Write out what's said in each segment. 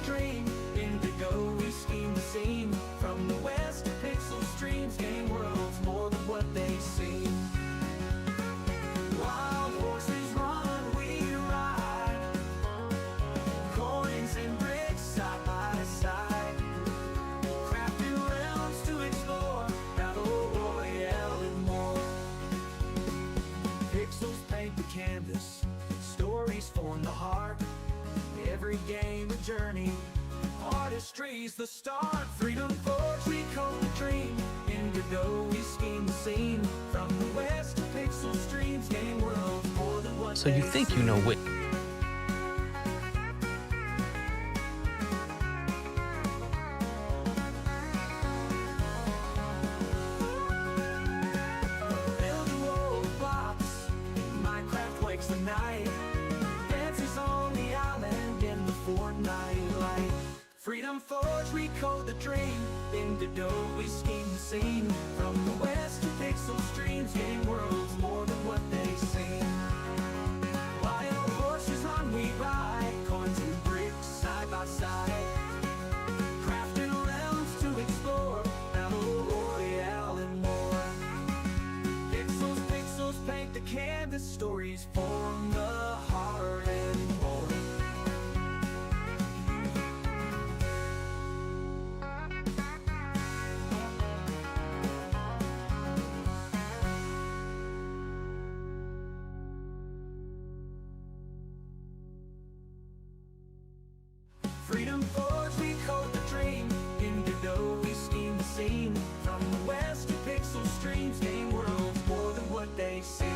dream. Indigo, we scheme the scene. From the west, pixel streams game worlds more than what they seem. Wild horses run, we ride. Coins and bricks side by side. Crafting realms to explore. Battle Royale and more. Pixels paint the canvas. Stories form the heart. Every game a journey. Artistry's the start. Freedom Forge, we code the dream. Indigo, we scheme the scene. From the west, pixel streams game worlds more than what So you think you know what? Build a robots. Minecraft wakes the night. Dances on the island in the Fortnite light. Freedom Forge, we code the dream. Indigo, we scheme the scene. From the west, pixel streams game worlds more than what they seem. Wild horses on, we ride. Coins and bricks side by side. Crafting realms to explore. Battle Royale and more. Pixels, pixels paint the canvas. Stories form the heart and more. Freedom Forge, we code the dream. Indigo, we scheme the scene. From the west to pixel streams game worlds more than what they seem.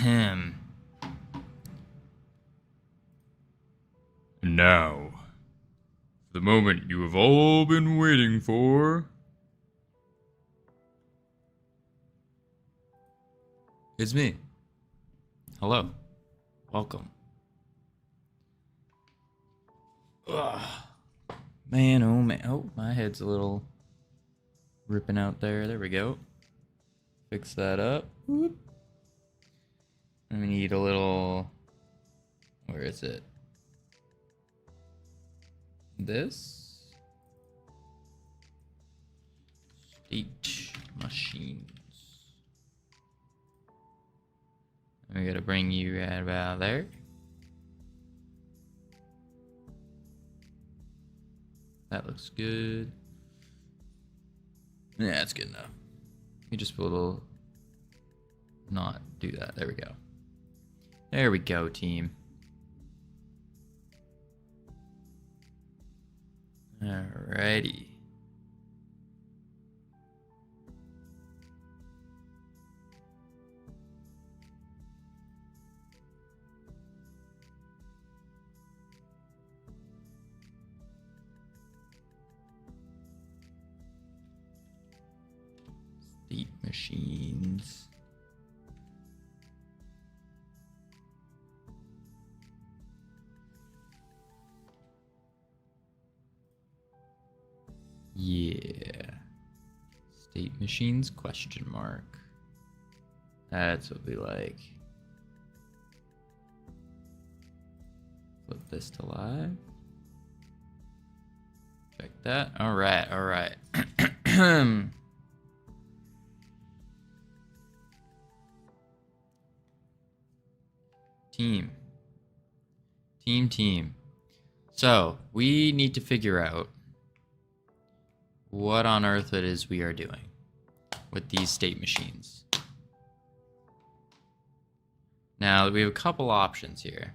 And now, the moment you have all been waiting for. It's me. Hello. Welcome. Ugh. Man, oh man. Oh, my head's a little ripping out there. There we go. Fix that up. Whoop. And we need a little... Where is it? This? State machines. We gotta bring you right about there. That looks good. Yeah, that's good enough. You just put a little... Not do that. There we go. There we go, team. Alrighty. State machines. Yeah. State machines question mark. That's what we like. Flip this to live. Check that. Alright, alright. Team. Team. So, we need to figure out what on earth it is we are doing with these state machines. Now, we have a couple options here.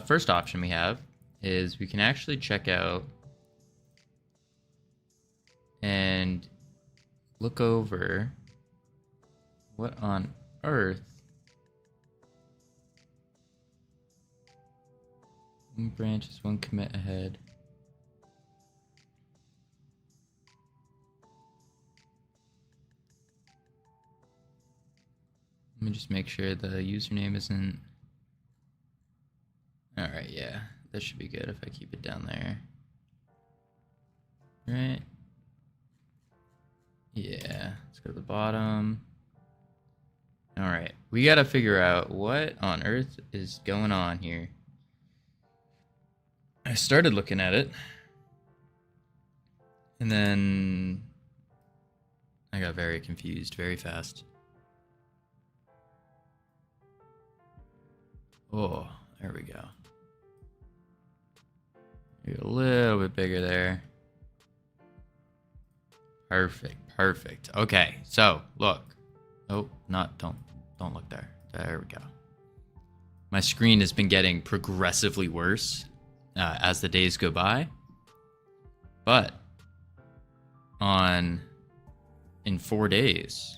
First option we have is we can actually check out and look over what on earth one branch is one commit ahead. Let me just make sure the username isn't... Alright, yeah. That should be good if I keep it down there. Right. Yeah. Let's go to the bottom. Alright. We gotta figure out what on earth is going on here. I started looking at it. And then... I got very confused very fast. Oh, there we go. Get a little bit bigger there. Perfect, perfect. Okay, so look. Oh, don't look there. There we go. My screen has been getting progressively worse as the days go by. But in 4 days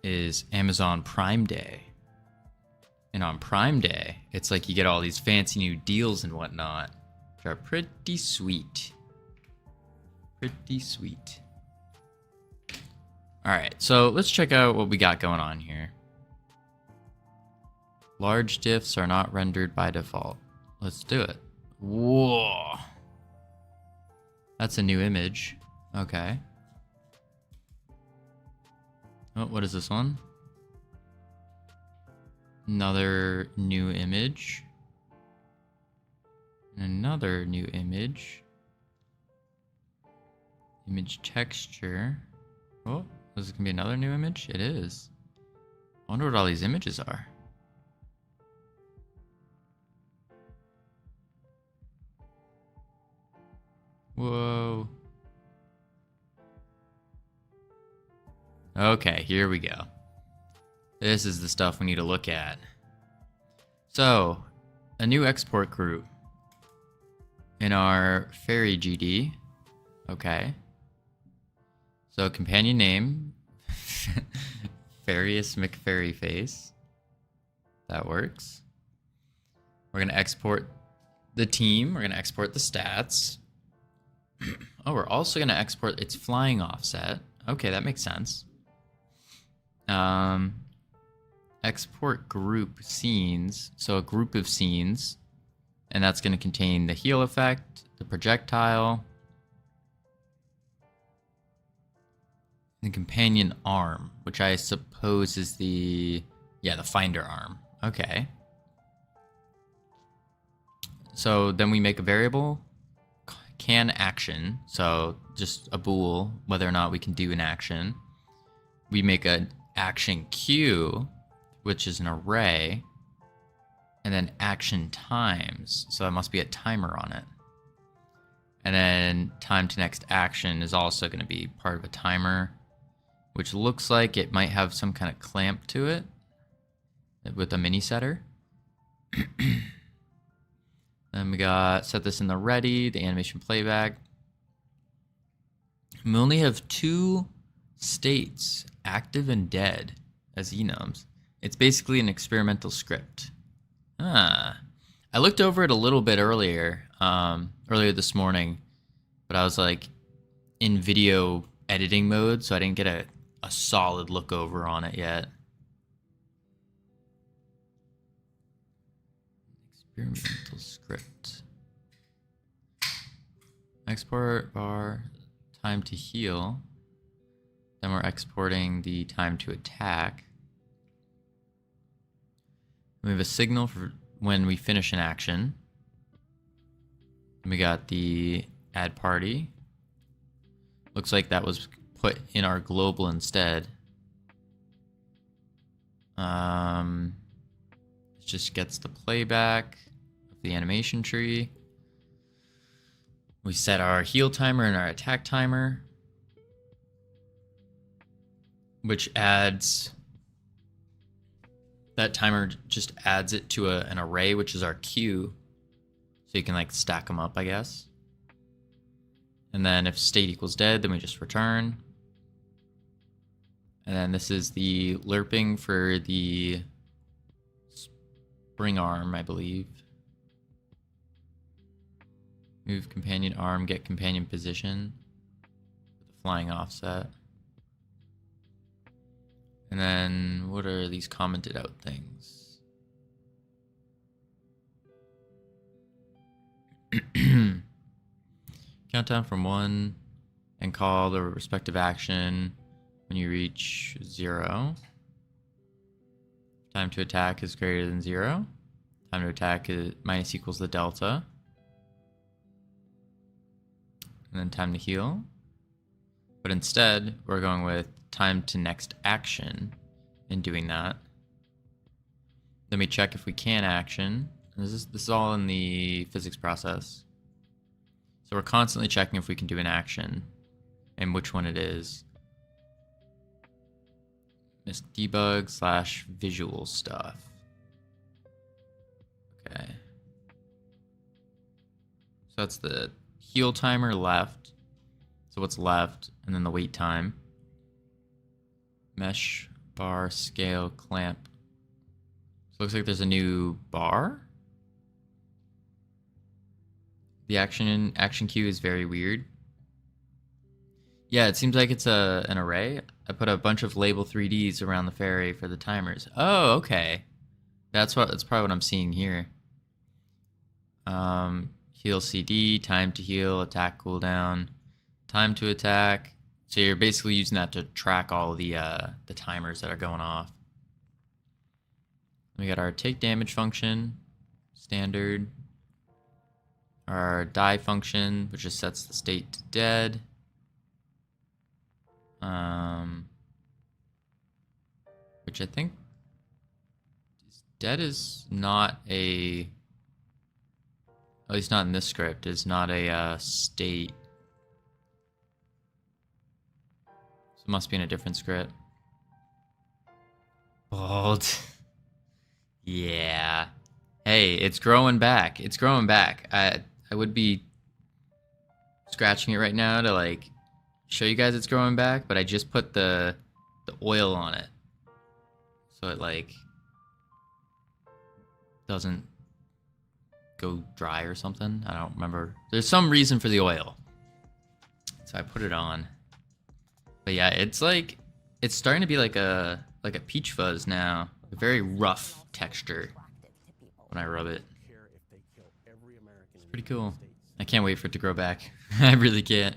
is Amazon Prime Day. And on Prime Day, it's like you get all these fancy new deals and whatnot, which are pretty sweet. Pretty sweet. Alright, so let's check out what we got going on here. Large diffs are not rendered by default. Let's do it. Whoa. That's a new image. Okay. Oh, what is this one? Another new image. And another new image. Image texture. Oh, is this gonna be another new image? It is. I wonder what all these images are. Whoa. Okay, here we go. This is the stuff we need to look at. So, a new export group in our fairy GD. Okay. So, companion name, Farius McFairyface. That works. We're going to export the team. We're going to export the stats. Oh, we're also going to export its flying offset. Okay, that makes sense. Export group scenes. So a group of scenes. And that's going to contain the heal effect, the projectile, the companion arm, which I suppose is the finder arm. Okay. So then we make a variable, can action. So just a bool, whether or not we can do an action. We make an action queue, which is an array, and then action times. So that must be a timer on it. And then time to next action is also going to be part of a timer, which looks like it might have some kind of clamp to it with a mini setter. Then we got set this in the ready, the animation playback. We only have 2 states, active and dead, as enums. It's basically an experimental script. I looked over it a little bit earlier this morning, but I was like in video editing mode, so I didn't get a solid look over on it yet. Experimental script. Export bar time to heal. Then we're exporting the time to attack. We have a signal for when we finish an action. And we got the add party. Looks like that was put in our global instead. It just gets the playback of the animation tree. We set our heal timer and our attack timer, which adds that timer, just adds it to an array, which is our queue, so you can like stack them up, I guess. And then if state equals dead, then we just return. And then this is the lerping for the spring arm, I believe. Move companion arm, get companion position with the flying offset. And then what are these commented out things? Countdown from 1 and call the respective action when you reach 0. Time to attack is greater than 0. Time to attack is minus equals the delta. And then time to heal. But instead, we're going with time to next action in doing that. Then we check if we can action. And this is all in the physics process. So we're constantly checking if we can do an action and which one it is. This debug / visual stuff. Okay. So that's the heal timer left. So what's left, and then the wait time. Mesh, bar, scale, clamp. So it looks like there's a new bar. The action queue is very weird. Yeah, it seems like it's an array. I put a bunch of label 3Ds around the fairy for the timers. Oh, okay. That's probably what I'm seeing here. Heal CD, time to heal, attack cooldown, time to attack. So you're basically using that to track all the timers that are going off. We got our take damage function, standard. Our die function, which just sets the state to dead. Which I think dead is not a, at least not in this script, is not a state. So it must be in a different script. Bald. Yeah. Hey, it's growing back. It's growing back. I would be scratching it right now to like show you guys it's growing back, but I just put the oil on it. So it like doesn't go dry or something. I don't remember. There's some reason for the oil. So I put it on. But yeah, it's like it's starting to be like a peach fuzz now. A very rough texture when I rub it. It's pretty cool. I can't wait for it to grow back. I really can't.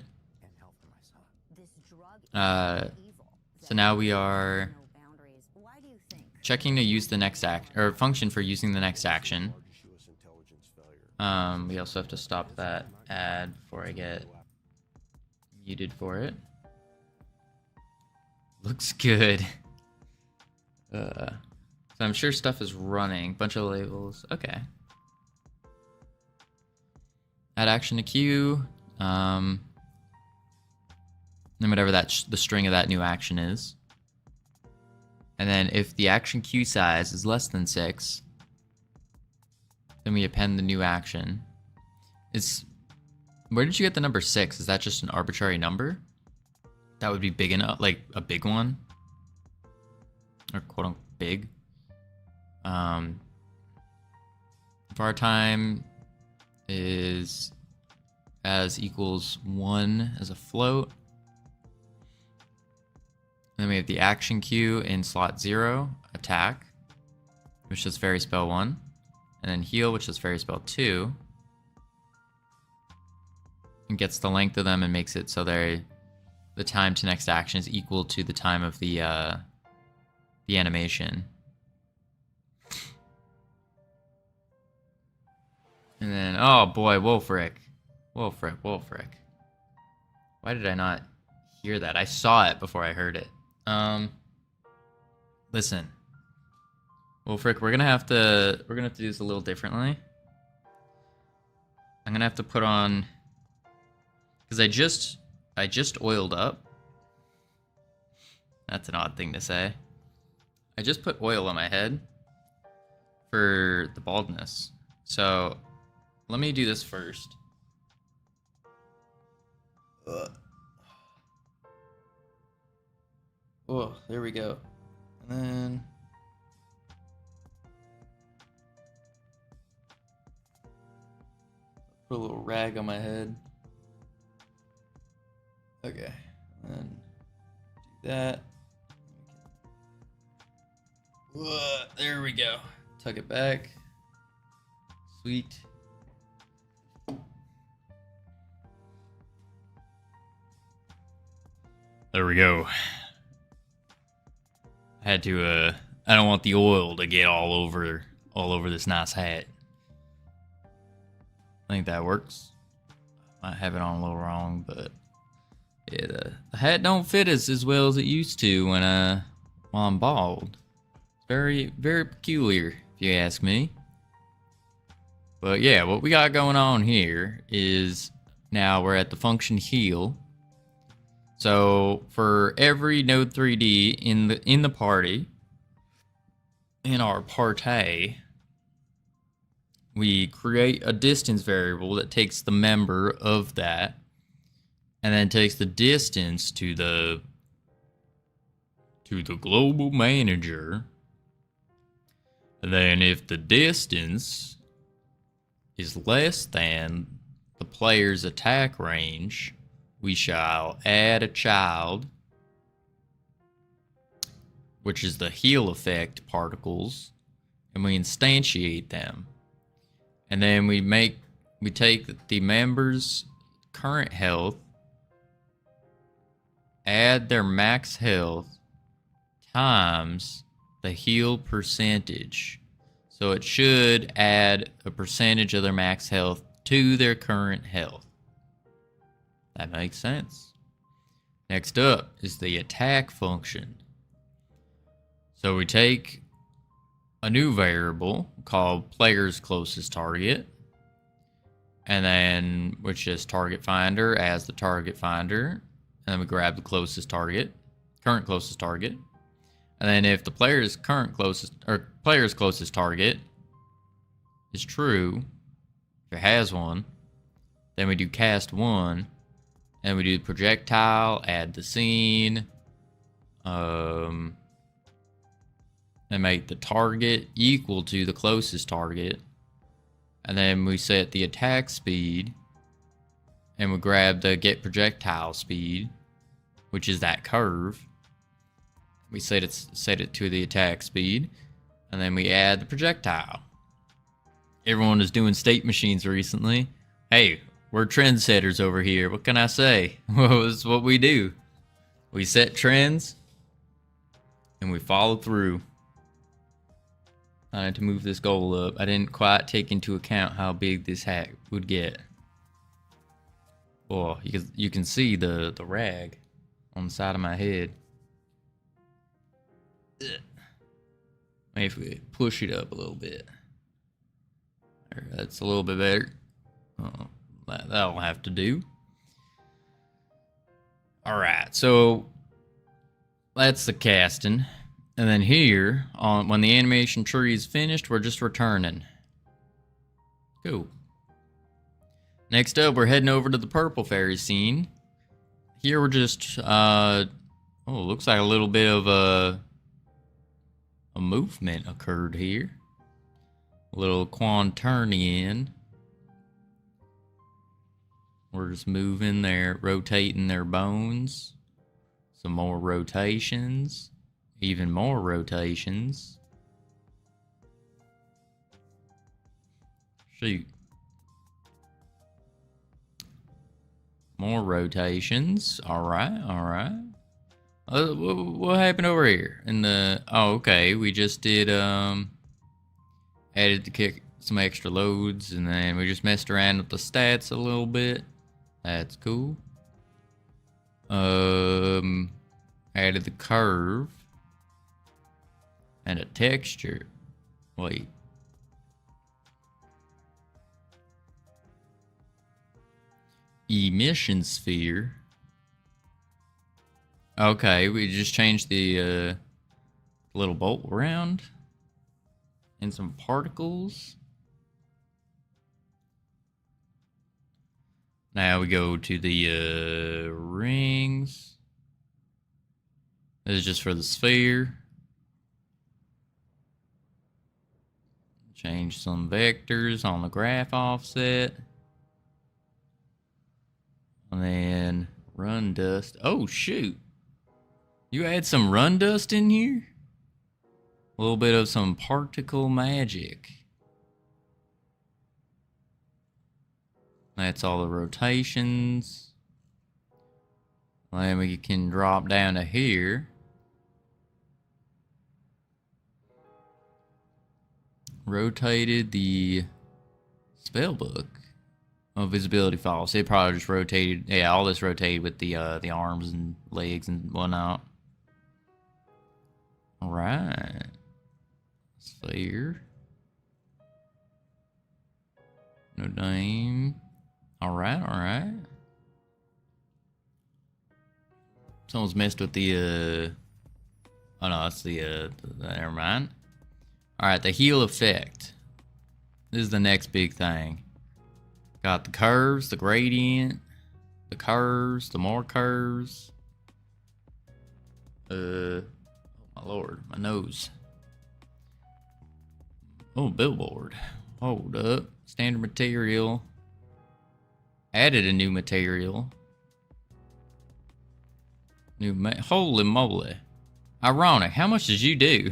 So now we are checking to use the next function for using the next action. We also have to stop that ad before I get muted for it. Looks good. So I'm sure stuff is running. Bunch of labels. Okay. Add action to queue. Then whatever the string of that new action is. And then if the action queue size is less than 6, then we append the new action. Where did you get the number 6? Is that just an arbitrary number? That would be big enough, like a big one? Or quote unquote big. Var time is as equals 1 as a float. And then we have the action queue in slot 0, attack, which is fairy spell 1, and then heal, which is fairy spell 2, and gets the length of them and makes it so the time to next action is equal to the time of the animation. And then, oh boy, Wolfric. Wolfric. Why did I not hear that? I saw it before I heard it. Listen. Wolfric, we're gonna have to do this a little differently. I'm gonna have to put on, because I just oiled up. That's an odd thing to say. I just put oil on my head for the baldness. So let me do this first. Oh, there we go. And then put a little rag on my head. Okay, and then do that. There we go. Tuck it back. Sweet. There we go. I had to, I don't want the oil to get all over this nice hat. I think that works. Might have it on a little wrong, but yeah, the hat don't fit as well as it used to while I'm bald. Very, very peculiar, if you ask me. But yeah, what we got going on here is now we're at the function heal. So for every node 3D in the party, in our party, we create a distance variable that takes the member of that and then takes the distance to the global manager. And then if the distance is less than the player's attack range, we shall add a child, which is the heal effect particles, and we instantiate them. And then we take the member's current health, add their max health times the heal percentage. So it should add a percentage of their max health to their current health. That makes sense. Next up is the attack function. So we take a new variable called player's closest target, and then which is target finder as the target finder, and then we grab the closest target, current closest target, and then if the player's closest target is true, if it has one, then we do cast one, and we do the projectile, add the scene, and make the target equal to the closest target. And then we set the attack speed, and we grab the get projectile speed, which is that curve. We set it to the attack speed, and then we add the projectile. Everyone is doing state machines recently. Hey, we're trendsetters over here. What can I say? Well, it's what we do. We set trends, and we follow through. I had to move this goal up. I didn't quite take into account how big this hat would get. Oh, you can see the rag on the side of my head. Maybe if we push it up a little bit. There, that's a little bit better. That'll have to do. Alright, so that's the casting. And then here, when the animation tree is finished, we're just returning. Cool. Next up, we're heading over to the purple fairy scene. Here we're just, looks like a little bit of a movement occurred here. A little quaternion. We're just moving there, rotating their bones. Some more rotations. Even more rotations. Shoot. More rotations. Alright, alright. What happened over here? Okay, we just did, added to kick some extra loads, and then we just messed around with the stats a little bit. That's cool. Added the curve. And a texture. Wait. Emission sphere. Okay, we just changed the little bolt around. And some particles. Now we go to the rings. This is just for the sphere. Change some vectors on the graph offset. And then run dust. Oh, shoot. You add some run dust in here? A little bit of some particle magic. That's all the rotations. Then we can drop down to here. Rotated the spell book. Oh, visibility file. So it probably just rotated. Yeah, all this rotated with the arms and legs and whatnot. All right. Slayer. No name. All right, all right. Someone's messed with the. Oh no, that's the never mind. All right, the heal effect. This is the next big thing. Got the curves, the gradient, the curves, the more curves. Oh my lord, my nose. Oh, billboard. Hold up. Standard material. Added a new material. Holy moly. Ironic. How much did you do?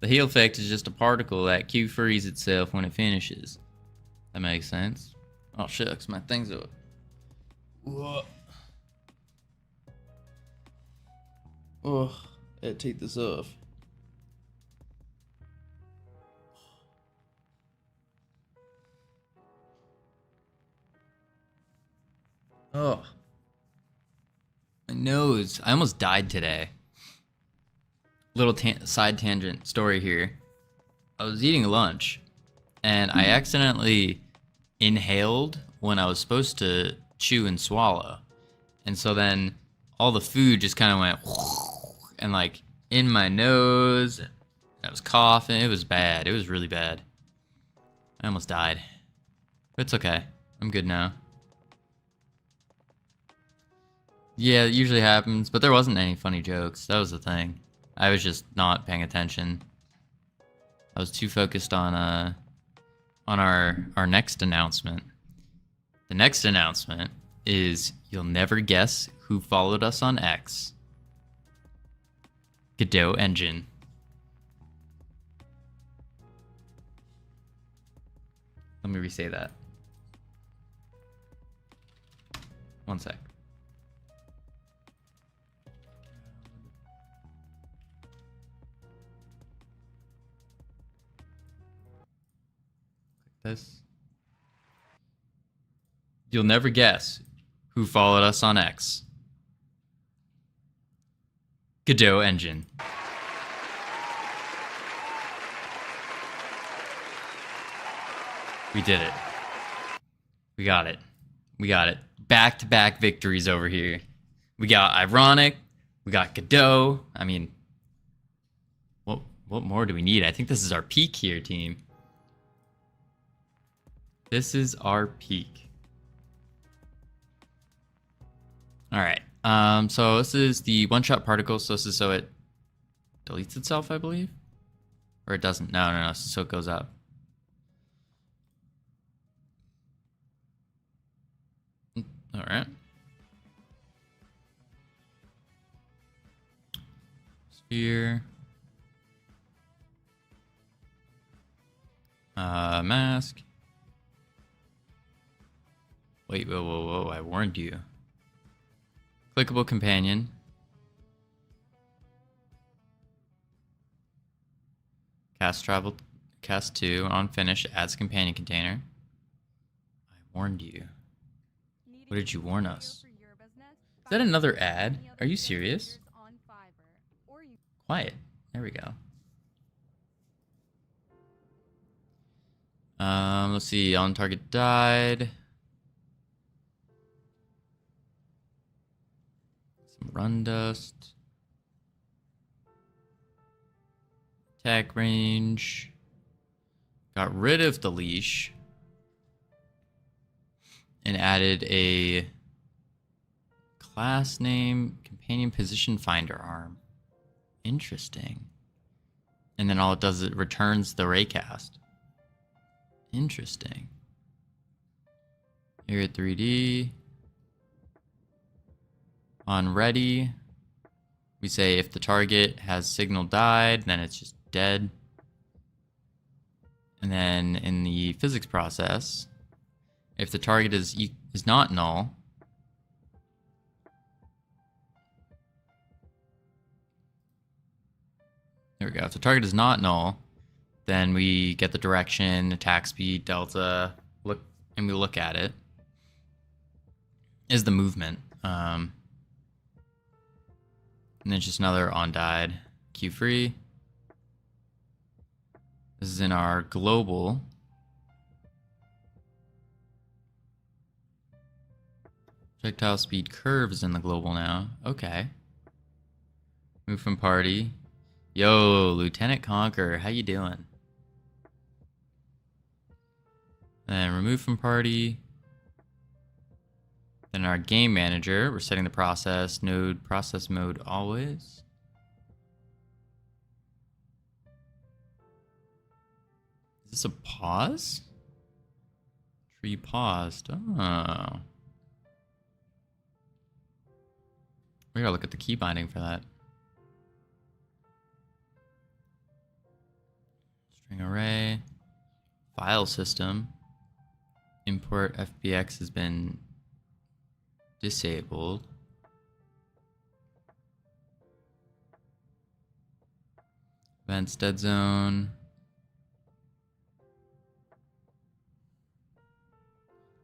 The heal effect is just a particle that Q frees itself when it finishes. That makes sense. Oh shucks, my thing's up. Whoa. Oh, I had to take this off. Oh. My nose. I almost died today. Little side tangent story here. I was eating lunch and I accidentally inhaled when I was supposed to chew and swallow. And so then all the food just kind of went and like in my nose. I was coughing. It was bad. It was really bad. I almost died. But it's okay. I'm good now. Yeah, it usually happens, but there wasn't any funny jokes. That was the thing. I was just not paying attention. I was too focused on our next announcement. The next announcement is you'll never guess who followed us on X. Godot Engine. Let me re-say that. One sec. This. You'll never guess who followed us on X. Godot Engine. We did it. We got it. We got it. Back-to-back victories over here. We got Ironic. We got Godot. I mean, what more do we need? I think this is our peak here, team. This is our peak. All right. So this is the one-shot particle. So this is so it deletes itself, I believe, or it doesn't. No. So it goes up. All right. Sphere. Mask. Wait, whoa, I warned you. Clickable companion. Cast 2 on finish adds companion container. I warned you. What did you warn us? Is that another ad? Are you serious? Quiet. There we go. Let's see. On target died. Some run dust. Attack range. Got rid of the leash. And added a class name, companion position finder arm. Interesting. And then all it does is it returns the raycast. Interesting. Here at 3D. On ready, we say if the target has signal died, then it's just dead. And then in the physics process, if the target is not null, there we go. If the target is not null, then we get the direction, attack speed, delta, look, and we look at it. Is the movement. And then just another on died Q free. This is in our global. Projectile speed curve is in the global now. Okay. Move from party. Yo, Lieutenant Conquer, how you doing? And remove from party. Then our game manager, we're setting the process node, process mode always. Is this a pause? Tree paused. Oh. We gotta look at the key binding for that. String array. File system. Import FBX has been disabled. Events dead zone.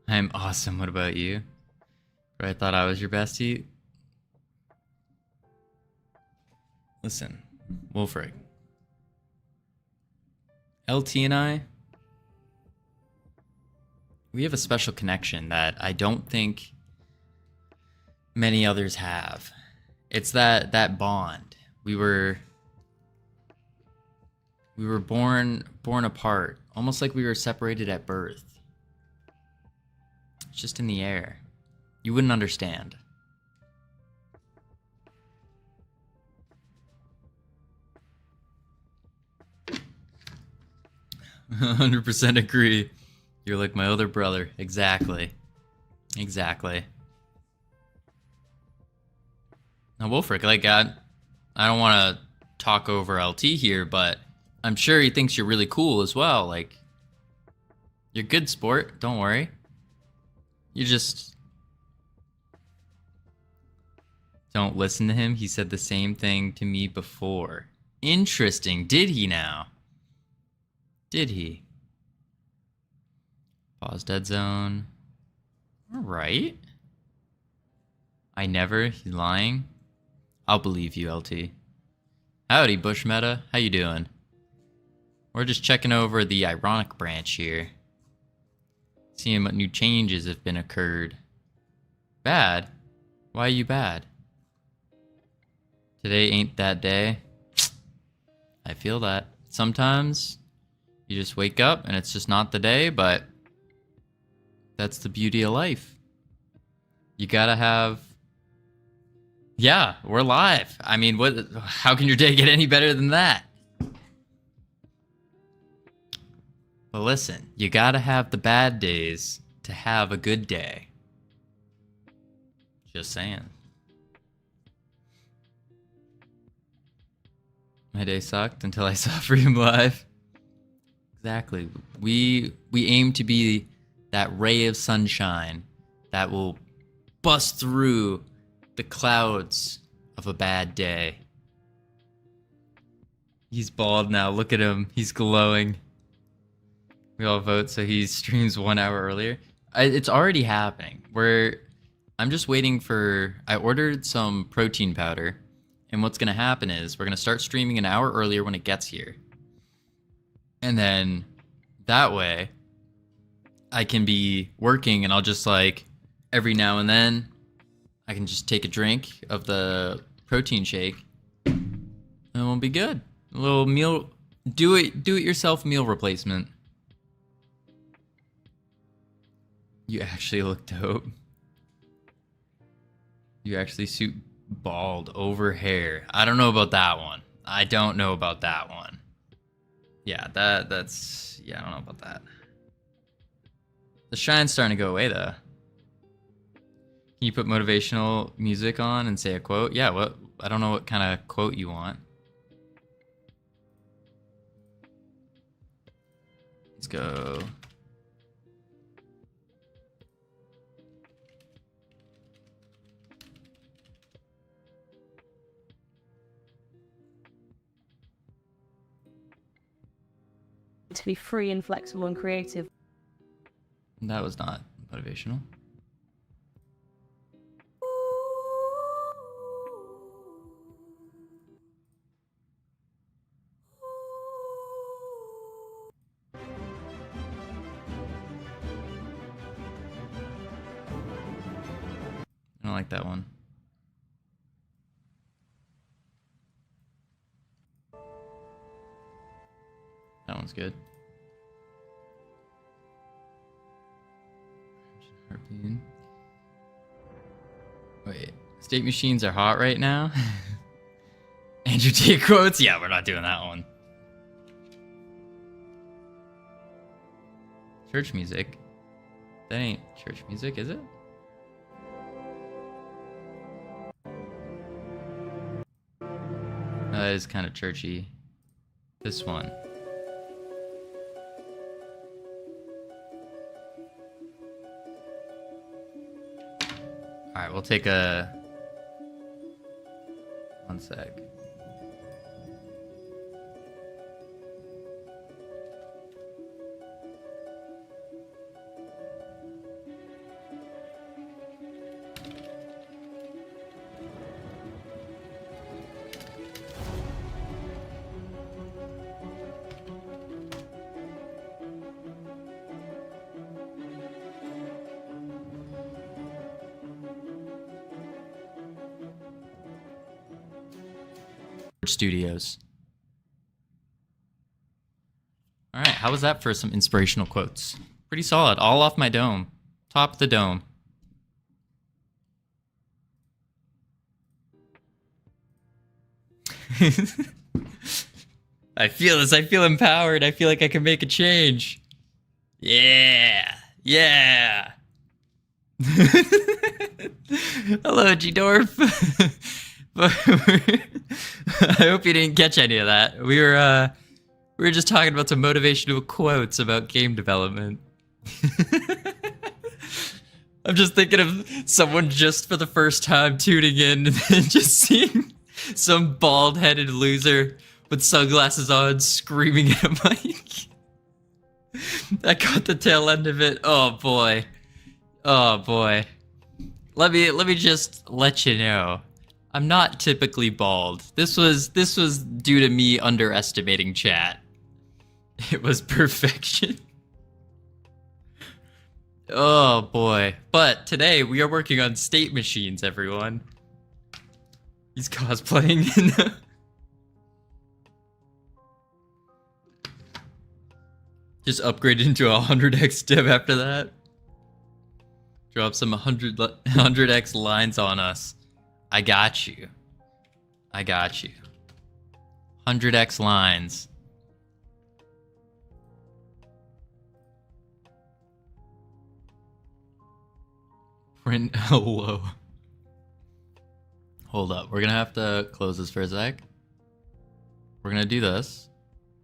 I'm awesome. What about you? I thought I was your bestie. Listen, Wolfric. LT and I, we have a special connection that I don't think many others have. It's that bond. We were born apart, almost like we were separated at birth. It's just in the air. You wouldn't understand. 100% agree. You're like my other brother. Exactly. Exactly. Now, Wolfric, like, I don't want to talk over LT here, but I'm sure he thinks you're really cool as well. Like, you're good sport. Don't worry. You just don't listen to him. He said the same thing to me before. Interesting. Did he now? Did he? Pause dead zone. All right. I never. He's lying. I'll believe you, LT. Howdy, Bush Meta. How you doing? We're just checking over the ironic branch here. Seeing what new changes have been occurred. Bad? Why are you bad? Today ain't that day. I feel that. Sometimes you just wake up and it's just not the day, but that's the beauty of life. You gotta have... Yeah, we're live. I mean, what? How can your day get any better than that? But listen, you gotta have the bad days to have a good day. Just saying. My day sucked until I saw Freedom Live. Exactly. We aim to be that ray of sunshine that will bust through the clouds of a bad day. He's bald now. Look at him. He's glowing. We all vote so he streams 1 hour earlier. It's already happening. I'm just waiting for... I ordered some protein powder. And what's going to happen is we're going to start streaming an hour earlier when it gets here. And then that way I can be working and I'll just like every now and then I can just take a drink of the protein shake and we'll be good. A little meal, do it yourself meal replacement. You actually look dope. You actually suit bald over hair. I don't know about that one. I don't know about that one. Yeah, that's yeah, I don't know about that. The shine's starting to go away though. Can you put motivational music on and say a quote? Yeah, what? I don't know what kind of quote you want. Let's go. To be free and flexible and creative. That was not motivational. I don't like that one. That one's good. Harpoon. Wait, state machines are hot right now? Andrew Tate quotes? Yeah, we're not doing that one. Church music? That ain't church music, is it? That is kind of churchy. This one. Alright, we'll take a... One sec. Studios. All right, how was that for some inspirational quotes? Pretty solid, all off my dome. Top of the dome. I feel this, I feel empowered. I feel like I can make a change. Yeah. Yeah. Hello, G-Dorf. I hope you didn't catch any of that. We were just talking about some motivational quotes about game development. I'm just thinking of someone just for the first time tuning in and then just seeing some bald-headed loser with sunglasses on screaming at a mic. I caught the tail end of it. Oh boy. Oh boy. Let me just let you know. I'm not typically bald. This was due to me underestimating chat. It was perfection. Oh boy. But today we are working on state machines, everyone. He's cosplaying in the... Just upgraded into a 100x dev after that. Drop some 100x lines on us. I got you. I got you. 100x lines. Print hello. Hold up. We're gonna have to close this for a sec. We're gonna do this.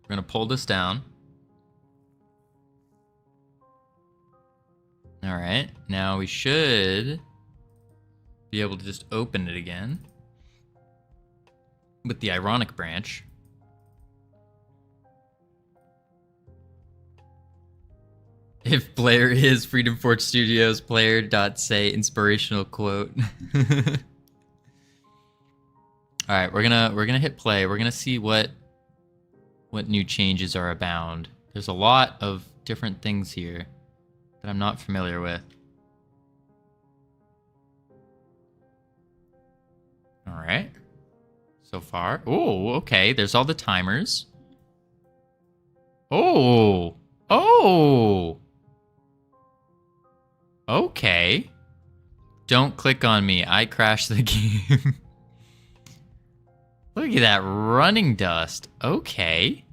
We're gonna pull this down. Alright. Now we should be able to just open it again with the ironic branch. If Blair is Freedom Forge Studios player say inspirational quote. All right, we're gonna hit play. We're gonna see what new changes are abound. There's a lot of different things here that I'm not familiar with. All right. So far. Oh, okay. There's all the timers. Oh. Oh. Okay. Don't click on me. I crashed the game. Look at that running dust. Okay.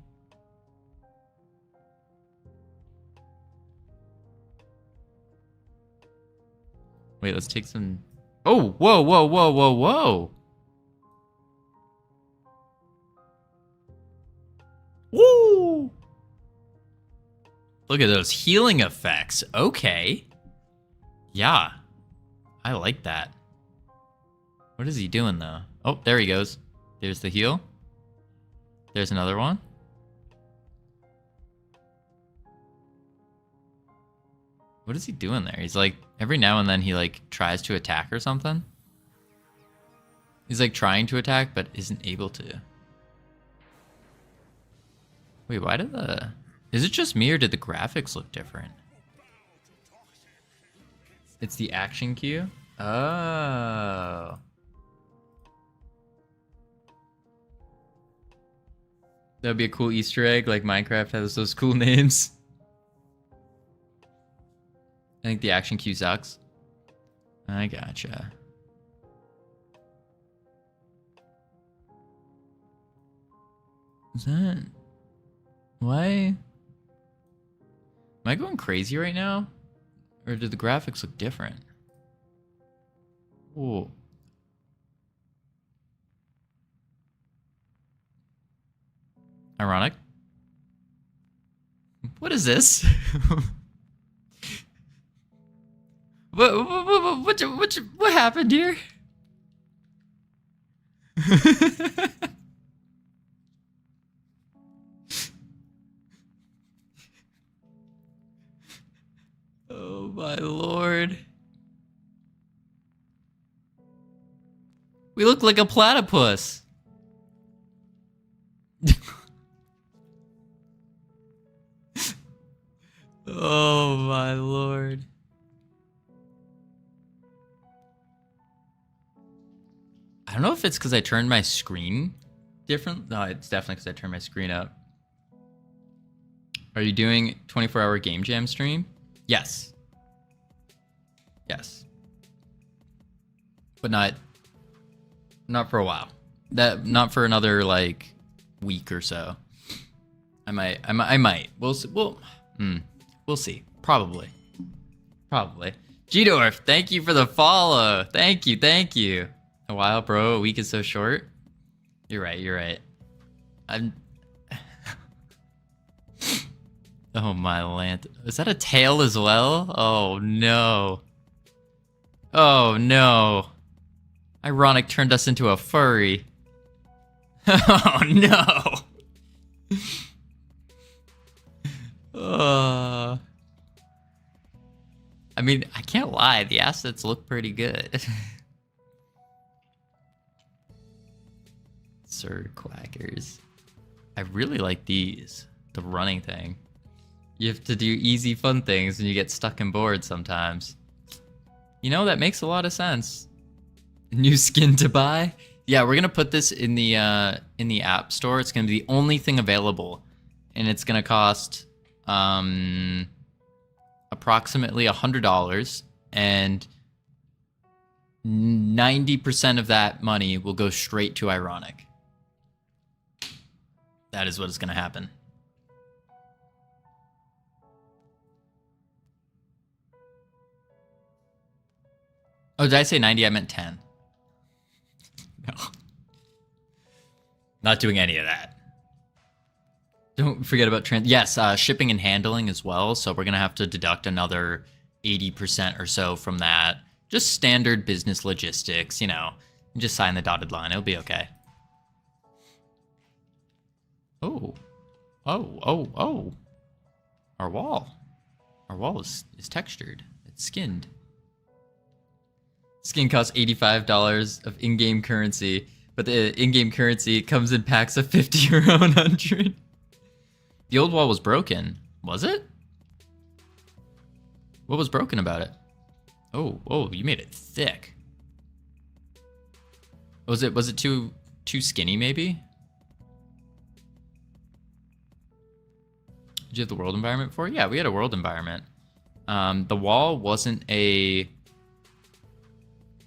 Wait, let's take some... Oh, whoa, whoa, whoa, whoa, whoa. Woo! Look at those healing effects. Okay. Yeah. I like that. What is he doing, though? Oh, there he goes. There's the heal. There's another one. What is he doing there? He's like, every now and then he like tries to attack or something. He's like trying to attack, but isn't able to. Wait, why did the... Is it just me or did the graphics look different? It's the action cue? Oh. That would be a cool Easter egg, like Minecraft has those cool names. I think the action cue sucks. I gotcha. Is that... Why? Am I going crazy right now? Or do the graphics look different? Ooh. Ironic. What is this? What happened here? Oh my lord. We look like a platypus. Oh my lord. I don't know if it's because I turned my screen different. No, it's definitely because I turned my screen up. Are you doing 24-hour Game Jam stream? Yes. Yes. But not for a while. Not for another like week or so. I might. We'll see. We'll see. Probably. G-Dorf, thank you for the follow. Thank you. A while, bro. A week is so short. You're right. Oh my land. Is that a tail as well? Oh no. Ironic turned us into a furry. Oh no. I mean, I can't lie. The assets look pretty good. Sir Quackers. I really like these. The running thing. You have to do easy, fun things and you get stuck and bored sometimes. You know, that makes a lot of sense. New skin to buy? Yeah, we're gonna put this in the App Store. It's gonna be the only thing available. And it's gonna cost approximately $100. And 90% of that money will go straight to Ironic. That is what is gonna happen. Oh, did I say 90? I meant 10. No. Not doing any of that. Don't forget about shipping and handling as well. So we're going to have to deduct another 80% or so from that. Just standard business logistics, you know. Just sign the dotted line. It'll be okay. Oh. Our wall is textured. It's skinned. Skin costs $85 of in-game currency, but the in-game currency comes in packs of 50 or 100. The old wall was broken. Was it? What was broken about it? Oh, you made it thick. Was it too skinny maybe? Did you have the world environment for it? Yeah, we had a world environment. The wall wasn't a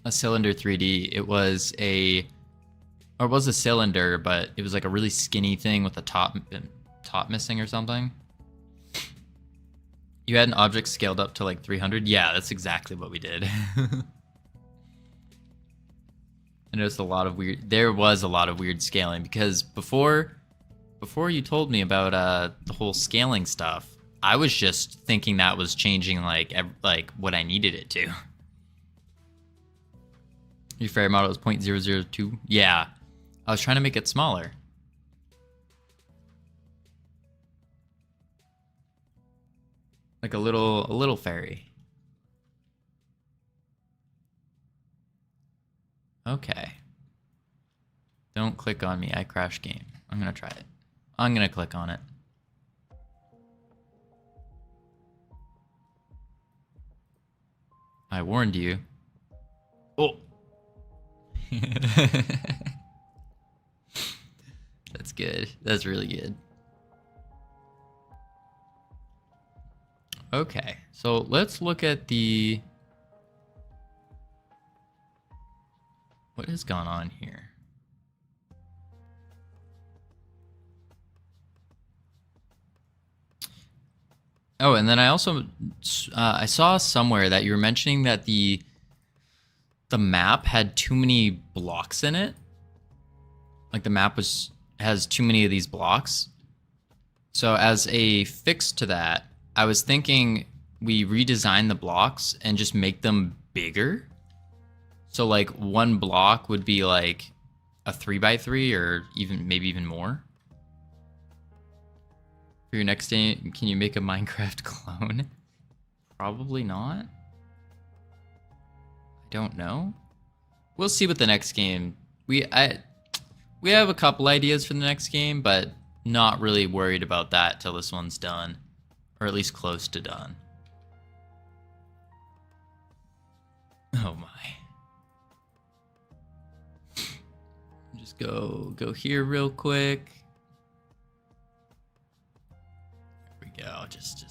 cylinder 3D. It was a cylinder, but it was like a really skinny thing with the top missing or something. You had an object scaled up to like 300. Yeah, that's exactly what we did. I noticed there was a lot of weird scaling because before you told me about the whole scaling stuff, I was just thinking that was changing like what I needed it to. Your favorite model is 0.002. Yeah, I was trying to make it smaller. Like a little fairy. Okay. Don't click on me. I crash game. I'm gonna try it. I'm gonna click on it. I warned you. Oh. That's good. That's really good. Okay, so let's look at the... What has gone on here? Oh, and then I also I saw somewhere that you were mentioning that the map had too many blocks in it. Like the map has too many of these blocks. So as a fix to that, I was thinking we redesign the blocks and just make them bigger. So like one block would be like a 3x3 or maybe even more. For your next game, can you make a Minecraft clone? Probably not. I don't know. We'll see what the next game. We have a couple ideas for the next game, but not really worried about that till this one's done, or at least close to done. Oh my. Just go here real quick. There we go. Just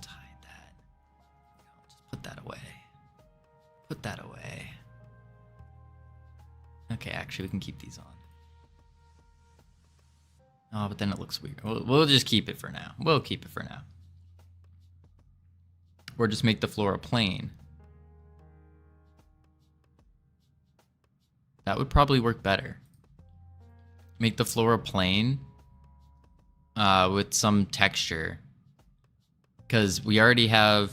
hide that. Just put that away. Put that away. Okay, actually we can keep these on. Oh, but then it looks weird. We'll just keep it for now. We'll keep it for now. Or just make the floor a plane. That would probably work better. Make the floor a plane with some texture. Because we already have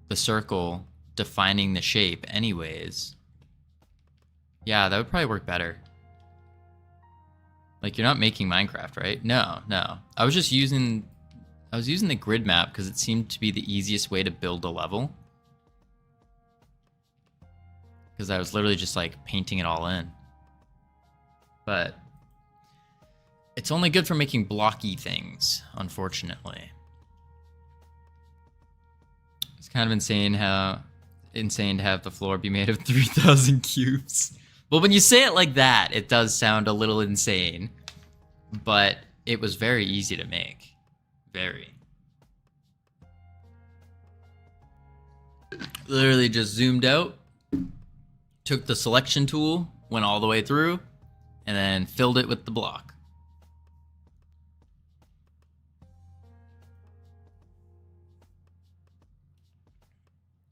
the circle defining the shape anyways. Yeah, that would probably work better. Like, you're not making Minecraft, right? No. I was using the grid map because it seemed to be the easiest way to build a level. Because I was literally just like painting it all in. But it's only good for making blocky things, unfortunately. It's kind of insane to have the floor be made of 3,000 cubes. Well, when you say it like that, it does sound a little insane, but it was very easy to make. Very. Literally just zoomed out, took the selection tool, went all the way through, and then filled it with the block.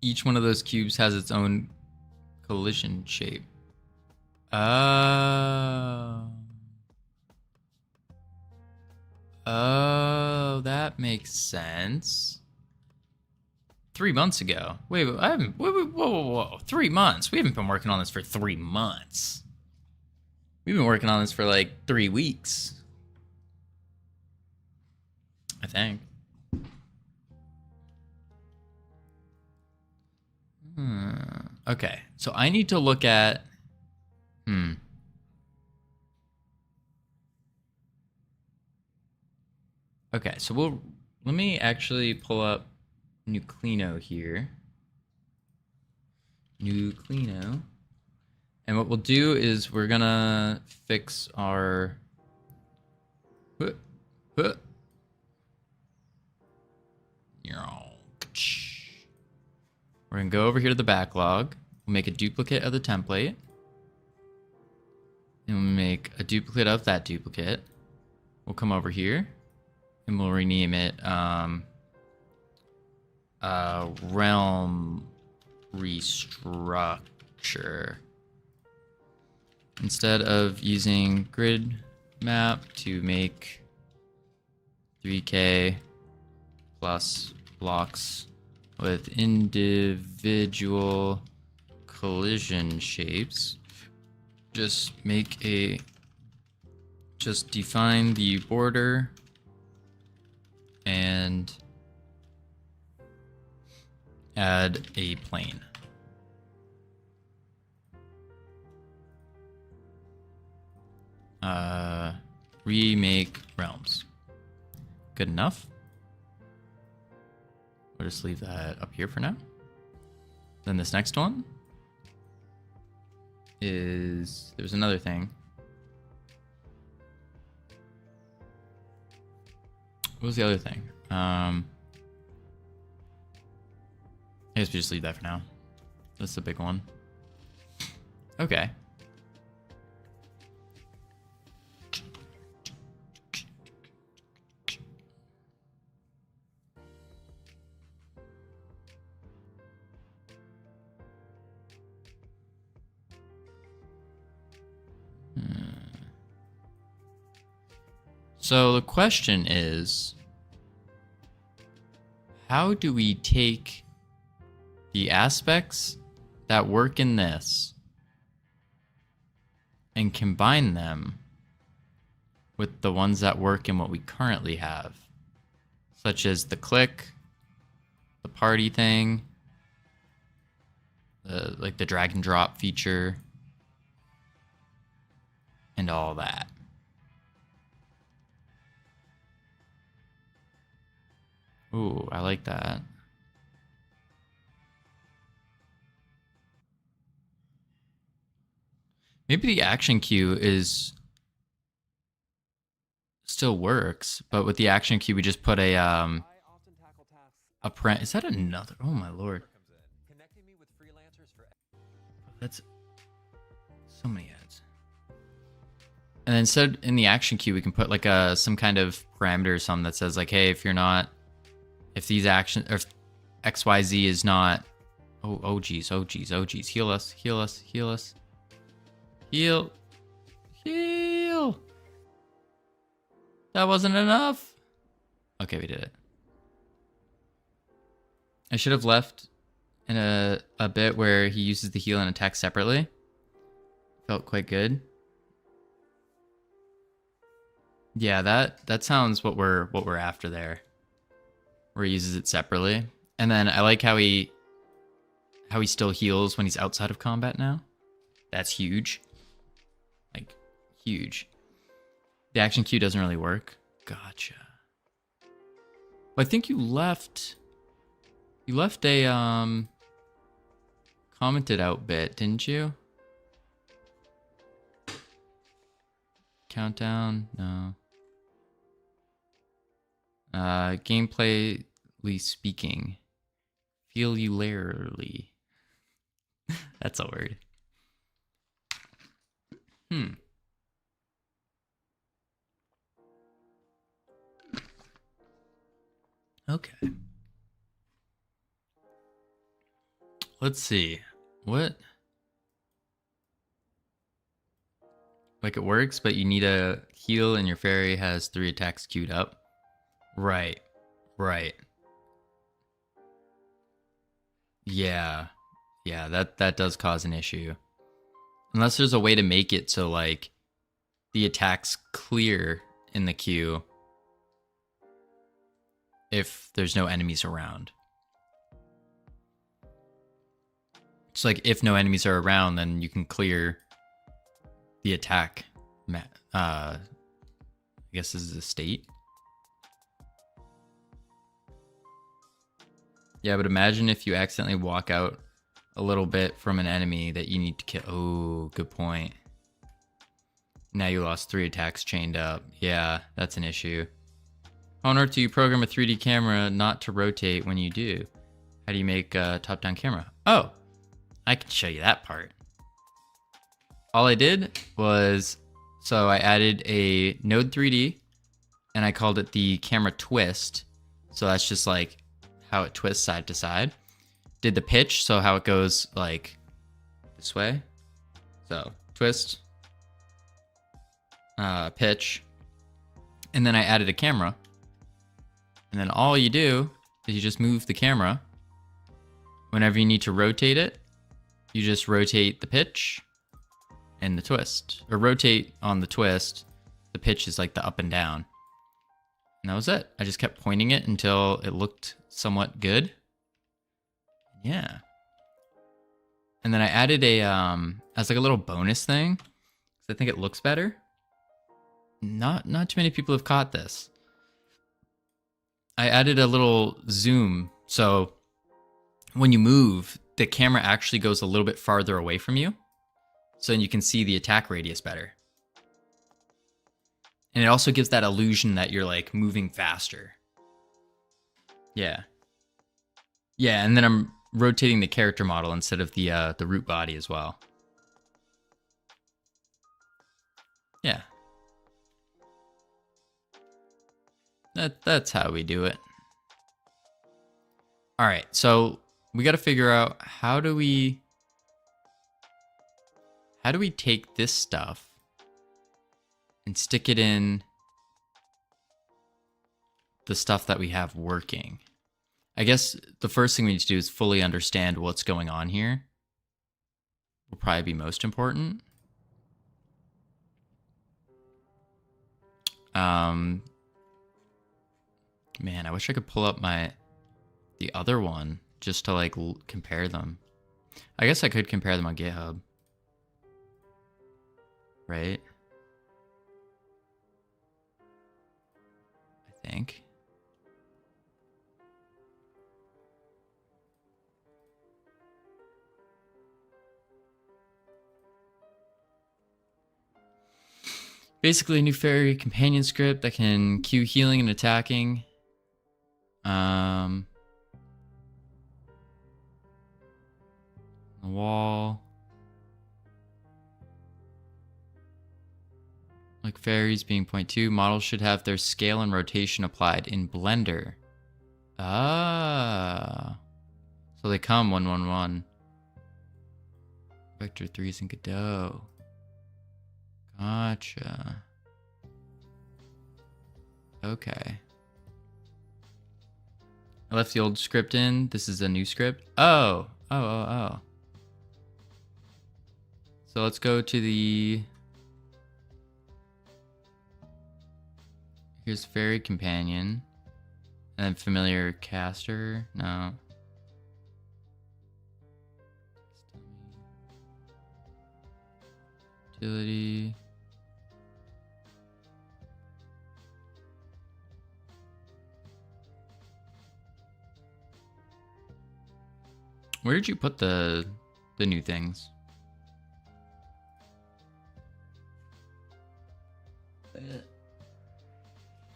Each one of those cubes has its own collision shape. Oh, that makes sense. 3 months ago. Wait, whoa. 3 months? We haven't been working on this for 3 months. We've been working on this for like 3 weeks. I think. Okay, so I need to look at... Okay, so let me actually pull up Nuclino here. Nuclino. And what we'll do is we're gonna fix our... We're gonna go over here to the backlog. We'll make a duplicate of the template. And we'll make a duplicate of that duplicate. We'll come over here and we'll rename it Realm Restructure. Instead of using grid map to make 3K plus blocks with individual collision shapes. Just define the border and add a plane. Remake realms. Good enough. We'll just leave that up here for now. Then this next one is, there's another thing. What was the other thing? I guess we just leave that for now. That's the big one. Okay. So the question is, how do we take the aspects that work in this and combine them with the ones that work in what we currently have, such as the click, the party thing, like the drag and drop feature, and all that. Ooh, I like that. Maybe the action queue still works, but with the action queue we just put a is that another? Oh my lord. That's so many ads. And then instead in the action queue we can put like some kind of parameter or something that says like, hey, if these actions, or if XYZ is not, oh geez, heal us. Heal. That wasn't enough. Okay, we did it. I should have left in a bit where he uses the heal and attack separately. Felt quite good. Yeah, that sounds what we're after there. Where he uses it separately. And then I like how he still heals when he's outside of combat now. That's huge. Like, huge. The action queue doesn't really work. Gotcha. Well, I think you left a commented out bit, didn't you? Countdown? No. Gameplayly speaking. Feelularly. That's a word. Okay. Let's see. What? Like it works, but you need a heal and your fairy has 3 attacks queued up. Right. Yeah, that does cause an issue. Unless there's a way to make it so like the attacks clear in the queue if there's no enemies around. It's like if no enemies are around, then you can clear the attack. I guess this is a state. Yeah, but imagine if you accidentally walk out a little bit from an enemy that you need to kill. Oh, good point. Now you lost 3 attacks chained up. Yeah, that's an issue. How on earth do you program a 3D camera not to rotate when you do? How do you make a top-down camera? Oh, I can show you that part. All I did was, so I added a Node 3D and I called it the camera twist. So that's just like how it twists side to side. Did the pitch, so how it goes like this way. So twist, pitch, and then I added a camera. And then all you do is you just move the camera. Whenever you need to rotate it, you just rotate the pitch and the twist. Or rotate on the twist. The pitch is like the up and down. And that was it. I just kept pointing it until it looked somewhat good. Yeah. And then I added a, as like a little bonus thing, because I think it looks better. Not too many people have caught this. I added a little zoom, so when you move, the camera actually goes a little bit farther away from you, so you can see the attack radius better. And it also gives that illusion that you're like moving faster. Yeah. Yeah, and then I'm rotating the character model instead of the root body as well. Yeah. That's how we do it. All right, so we got to figure out how do we take this stuff and stick it in the stuff that we have working. I guess the first thing we need to do is fully understand what's going on here. Will probably be most important. Man, I wish I could pull up the other one just to like compare them. I guess I could compare them on GitHub. Right? I think. Basically a new fairy companion script that can queue healing and attacking. The wall. Like fairies being 0.2, models should have their scale and rotation applied in Blender. Ah. So they come 111. Vector 3's in Godot. Gotcha. Okay. I left the old script in. This is a new script. Oh. So let's go to the... Here's Fairy Companion. And then Familiar Caster. No. Utility. Where did you put the new things?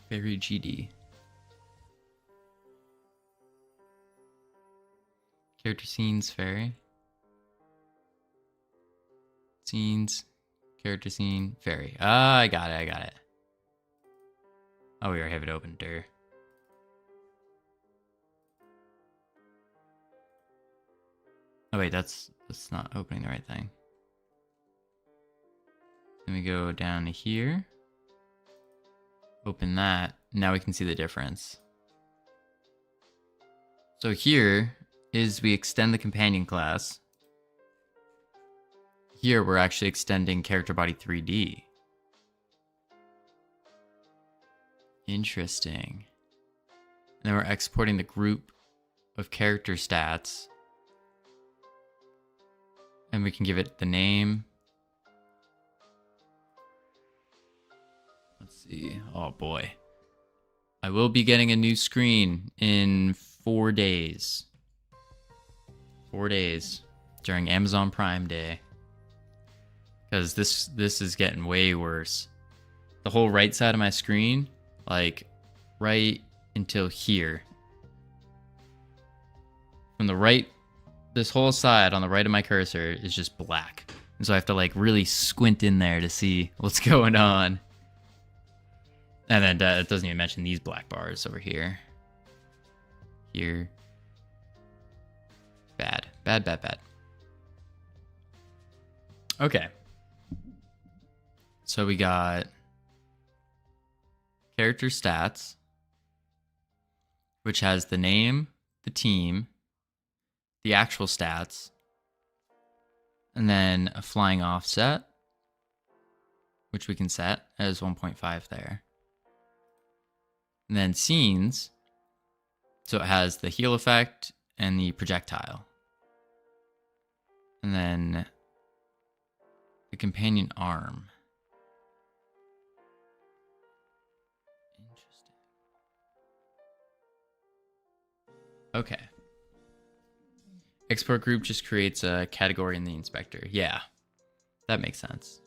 Fairy GD. Character scenes, fairy. Scenes, character scene, fairy. Ah, I got it. Oh, we already have it open, der. Oh wait, that's not opening the right thing. Then we go down to here. Open that. Now we can see the difference. So here is we extend the companion class. Here we're actually extending character body 3D. Interesting. And then we're exporting the group of character stats. And we can give it the name. Let's see. Oh boy. I will be getting a new screen in 4 days. 4 days during Amazon Prime Day. Because this is getting way worse. The whole right side of my screen, like right until here. From the right, this whole side on the right of my cursor is just black. And so I have to like really squint in there to see what's going on. And then it doesn't even mention these black bars over here. Here. Bad. Okay. So we got character stats. which has the name, the team, the actual stats, and then a flying offset, which we can set as 1.5 there. And then scenes, so it has the heal effect and the projectile. And then the companion arm. Interesting. Okay. Export group just creates a category in the inspector. Yeah, that makes sense.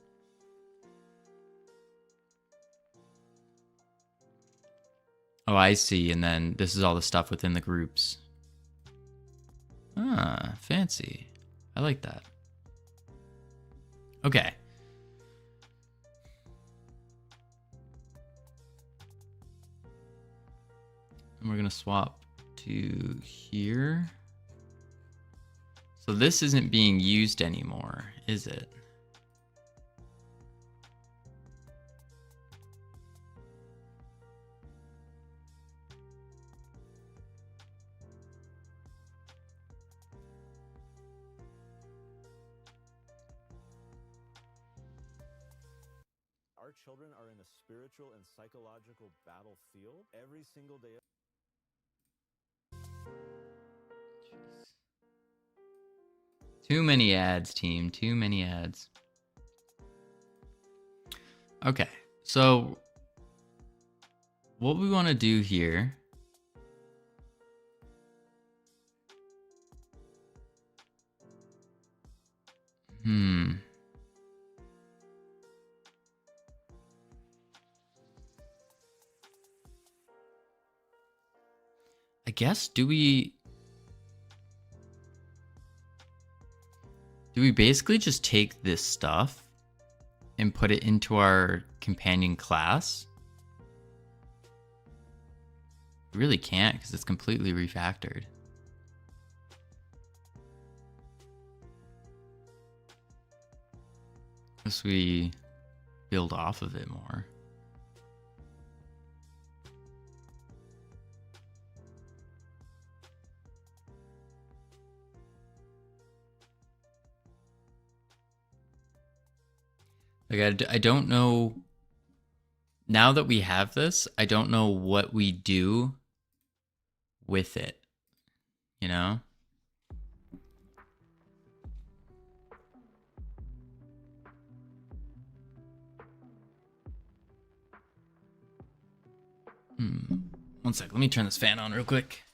Oh, I see. And then this is all the stuff within the groups. Ah, fancy. I like that. Okay. And we're going to swap to here. So this isn't being used anymore, is it? Our children are in a spiritual and psychological battlefield every single day. Too many ads, team. Too many ads. Okay, so what we want to do here I guess, do we basically just take this stuff and put it into our companion class? We really can't because it's completely refactored. Unless we build off of it more. Like, I don't know. Now that we have this, I don't know what we do with it. You know? One sec. Let me turn this fan on real quick.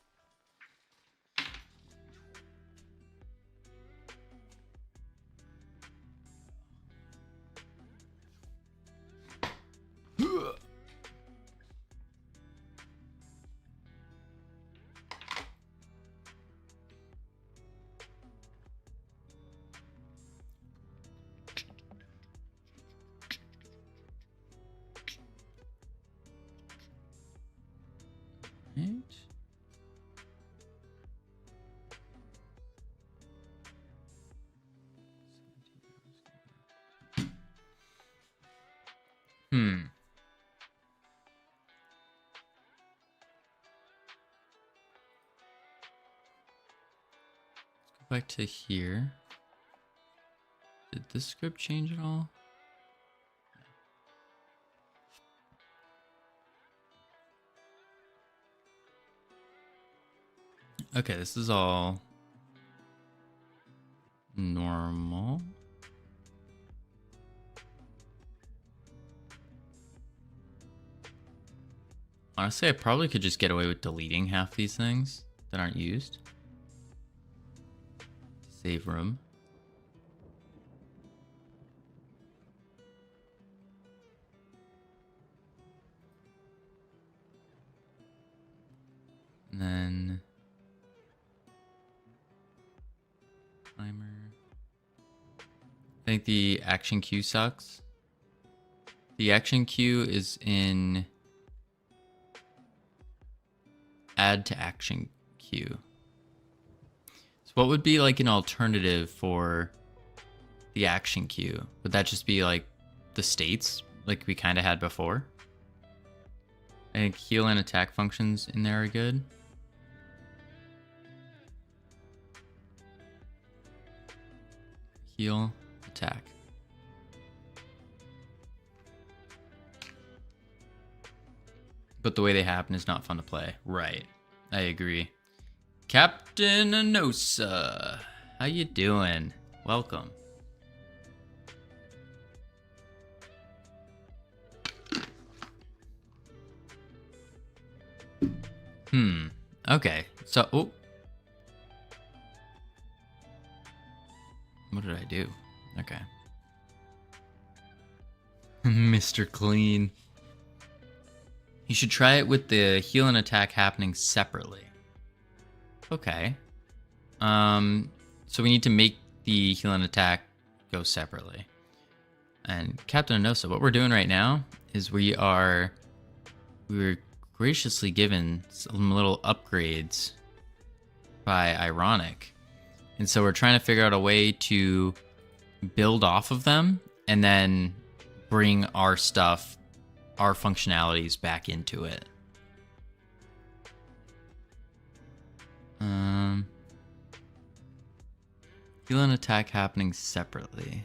Right. Let's go back to here. Did this script change at all? Okay, this is all normal. Honestly, I probably could just get away with deleting half these things that aren't used. Save room. And then timer. I think the action queue sucks. The action queue is in add to action queue. So what would be like an alternative for the action queue? Would that just be like the states like we kind of had before? I think heal and attack functions in there are good. heal, attack. But the way they happen is not fun to play. Right. I agree. Captain Anosa. How you doing? Welcome. Okay. So, oh. What did I do? Okay. Mr. Clean. You should try it with the heal and attack happening separately. Okay. So we need to make the heal and attack go separately. And Captain Anosa, what we're doing right now is we were graciously given some little upgrades by Ironic. And so we're trying to figure out a way to build off of them and then bring our stuff, our functionalities back into it. Heal and attack happening separately.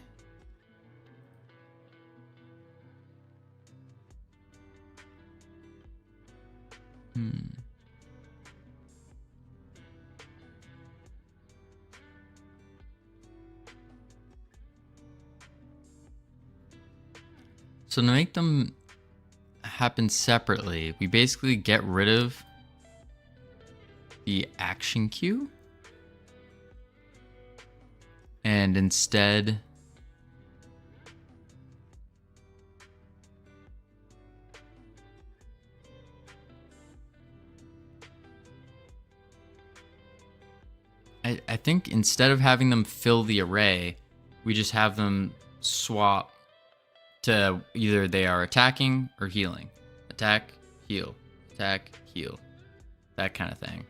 So to make them happen separately, we basically get rid of the action queue and instead I think instead of having them fill the array, we just have them swap to either they are attacking or healing. Attack, heal, attack, heal. That kind of thing.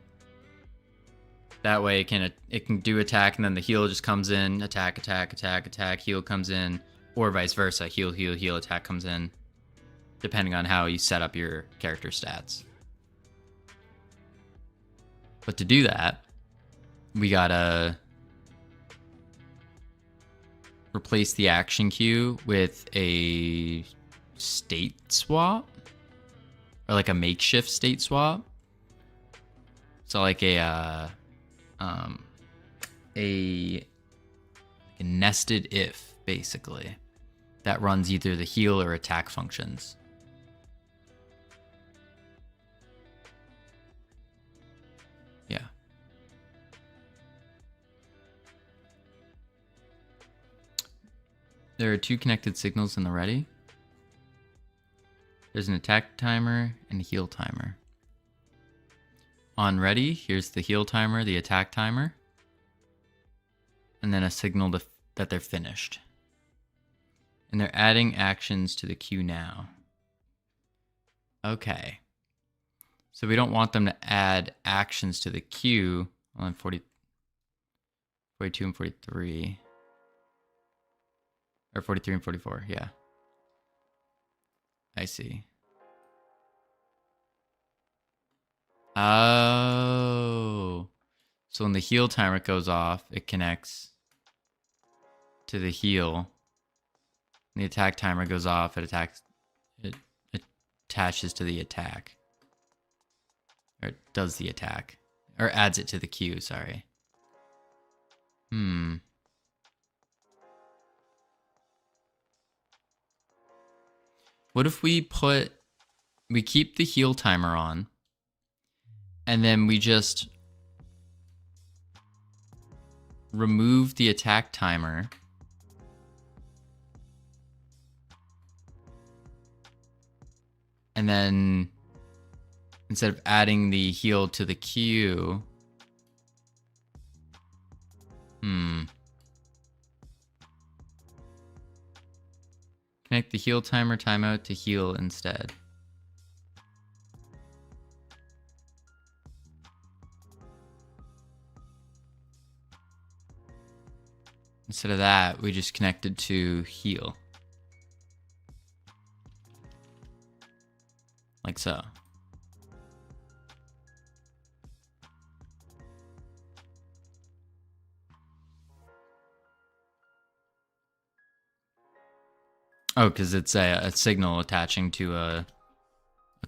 That way it can do attack and then the heal just comes in, attack, attack, attack, attack, heal comes in, or vice versa, heal, heal, heal, attack comes in, depending on how you set up your character stats. But to do that, we gotta replace the action queue with a state swap, or like a makeshift state swap. So like a nested if, basically, that runs either the heal or attack functions. Yeah. There are 2 connected signals in the ready. There's an attack timer and a heal timer. On ready, here's the heal timer, the attack timer, and then a signal that they're finished. And they're adding actions to the queue now. Okay. So we don't want them to add actions to the queue on 42 and 43. Or 43 and 44, yeah. I see. Oh. So when the heal timer goes off, it connects to the heal. When the attack timer goes off, it attaches to the attack. Or it does the attack. Or adds it to the queue, sorry. What if we keep the heal timer on, and then we just remove the attack timer, and then instead of adding the heal to the queue, connect the heal timer timeout to heal instead. Instead of that, we just connected to heal. Like so. Oh, because it's a signal attaching to a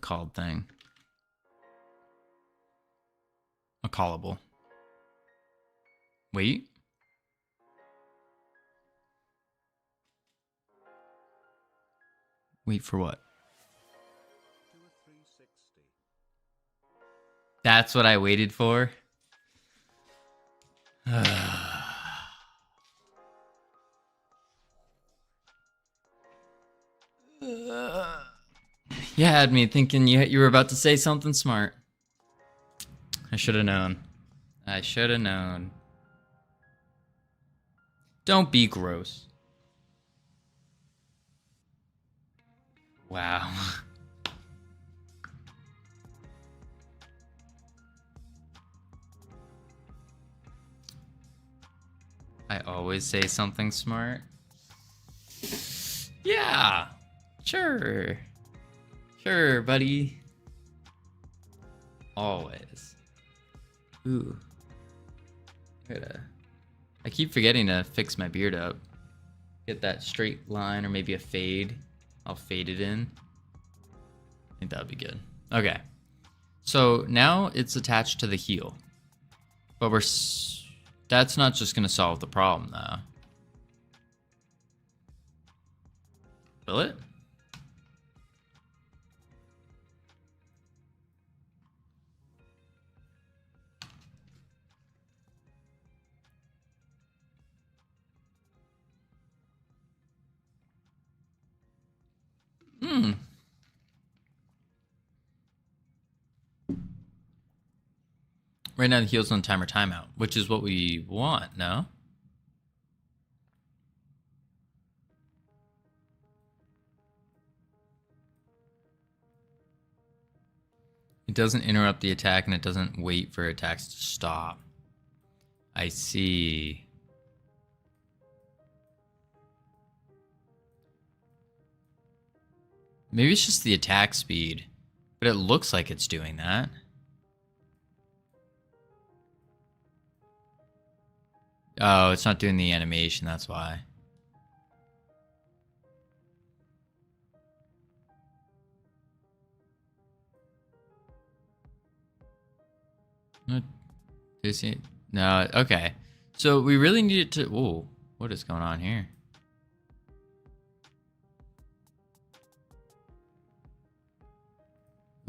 called thing. A callable. Wait. Wait for what? That's what I waited for? You had me thinking you were about to say something smart. I should have known. I should have known. Don't be gross. Wow. I always say something smart. Yeah. Sure. Sure, buddy. Always. Ooh. I keep forgetting to fix my beard up. Get that straight line or maybe a fade. I'll fade it in. I think that would be good. Okay. So now it's attached to the heel. But that's not just going to solve the problem, though. Will it? Right now the heel's on timer timeout, which is what we want, no? It doesn't interrupt the attack and it doesn't wait for attacks to stop. I see. Maybe it's just the attack speed, but it looks like it's doing that. Oh, it's not doing the animation, that's why. No, no, okay. So we really needed to... Whoa, what is going on here?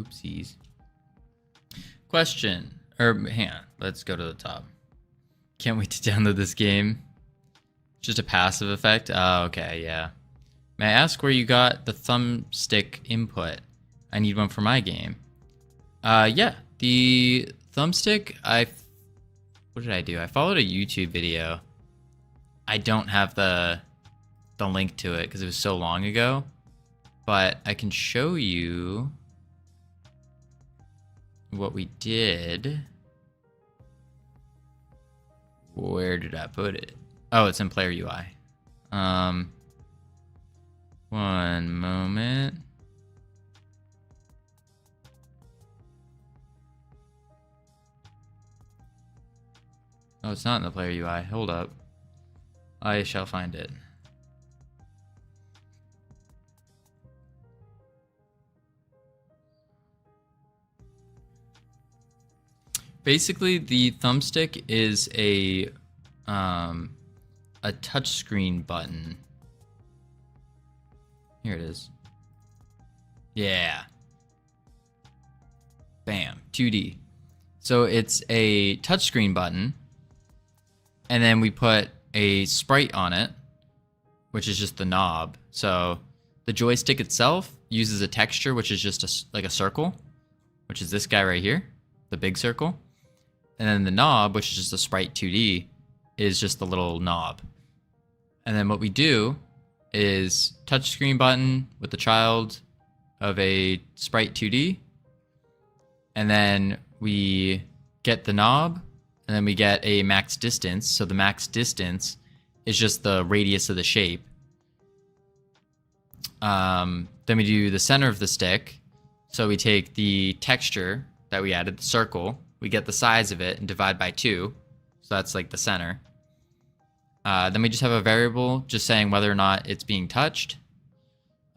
Oopsies. Question. Hang on, let's go to the top. Can't wait to download this game. Just a passive effect? Oh, okay, yeah. May I ask where you got the thumbstick input? I need one for my game. Yeah, the thumbstick, what did I do? I followed a YouTube video. I don't have the link to it because it was so long ago. But I can show you what we did. Where did I put it? Oh, it's in player UI. One moment. Oh, it's not in the player UI. Hold up. I shall find it. Basically, the thumbstick is a touchscreen button. Here it is. Yeah. Bam. 2D. So it's a touchscreen button, and then we put a sprite on it, which is just the knob. So the joystick itself uses a texture, which is just like a circle, which is this guy right here, the big circle. And then the knob, which is just a sprite 2D, is just the little knob. And then what we do is touchscreen button with the child of a sprite 2D. And then we get the knob, and then we get a max distance. So the max distance is just the radius of the shape. Then we do the center of the stick. So we take the texture that we added, the circle, we get the size of it and divide by 2. So that's like the center. Then we just have a variable just saying whether or not it's being touched.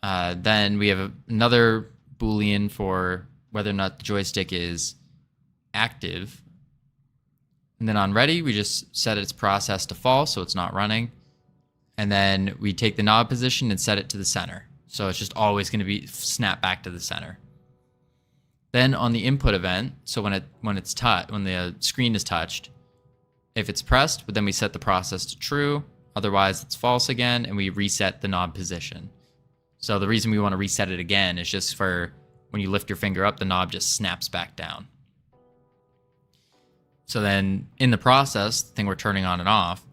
Then we have another Boolean for whether or not the joystick is active. And then on ready, we just set its process to false, so it's not running. And then we take the knob position and set it to the center. So it's just always going to be snap back to the center. Then on the input event, so when the screen is touched, if it's pressed, but then we set the process to true, otherwise it's false again, and we reset the knob position. So the reason we want to reset it again is just for when you lift your finger up, the knob just snaps back down. So then in the process, the thing we're turning on and off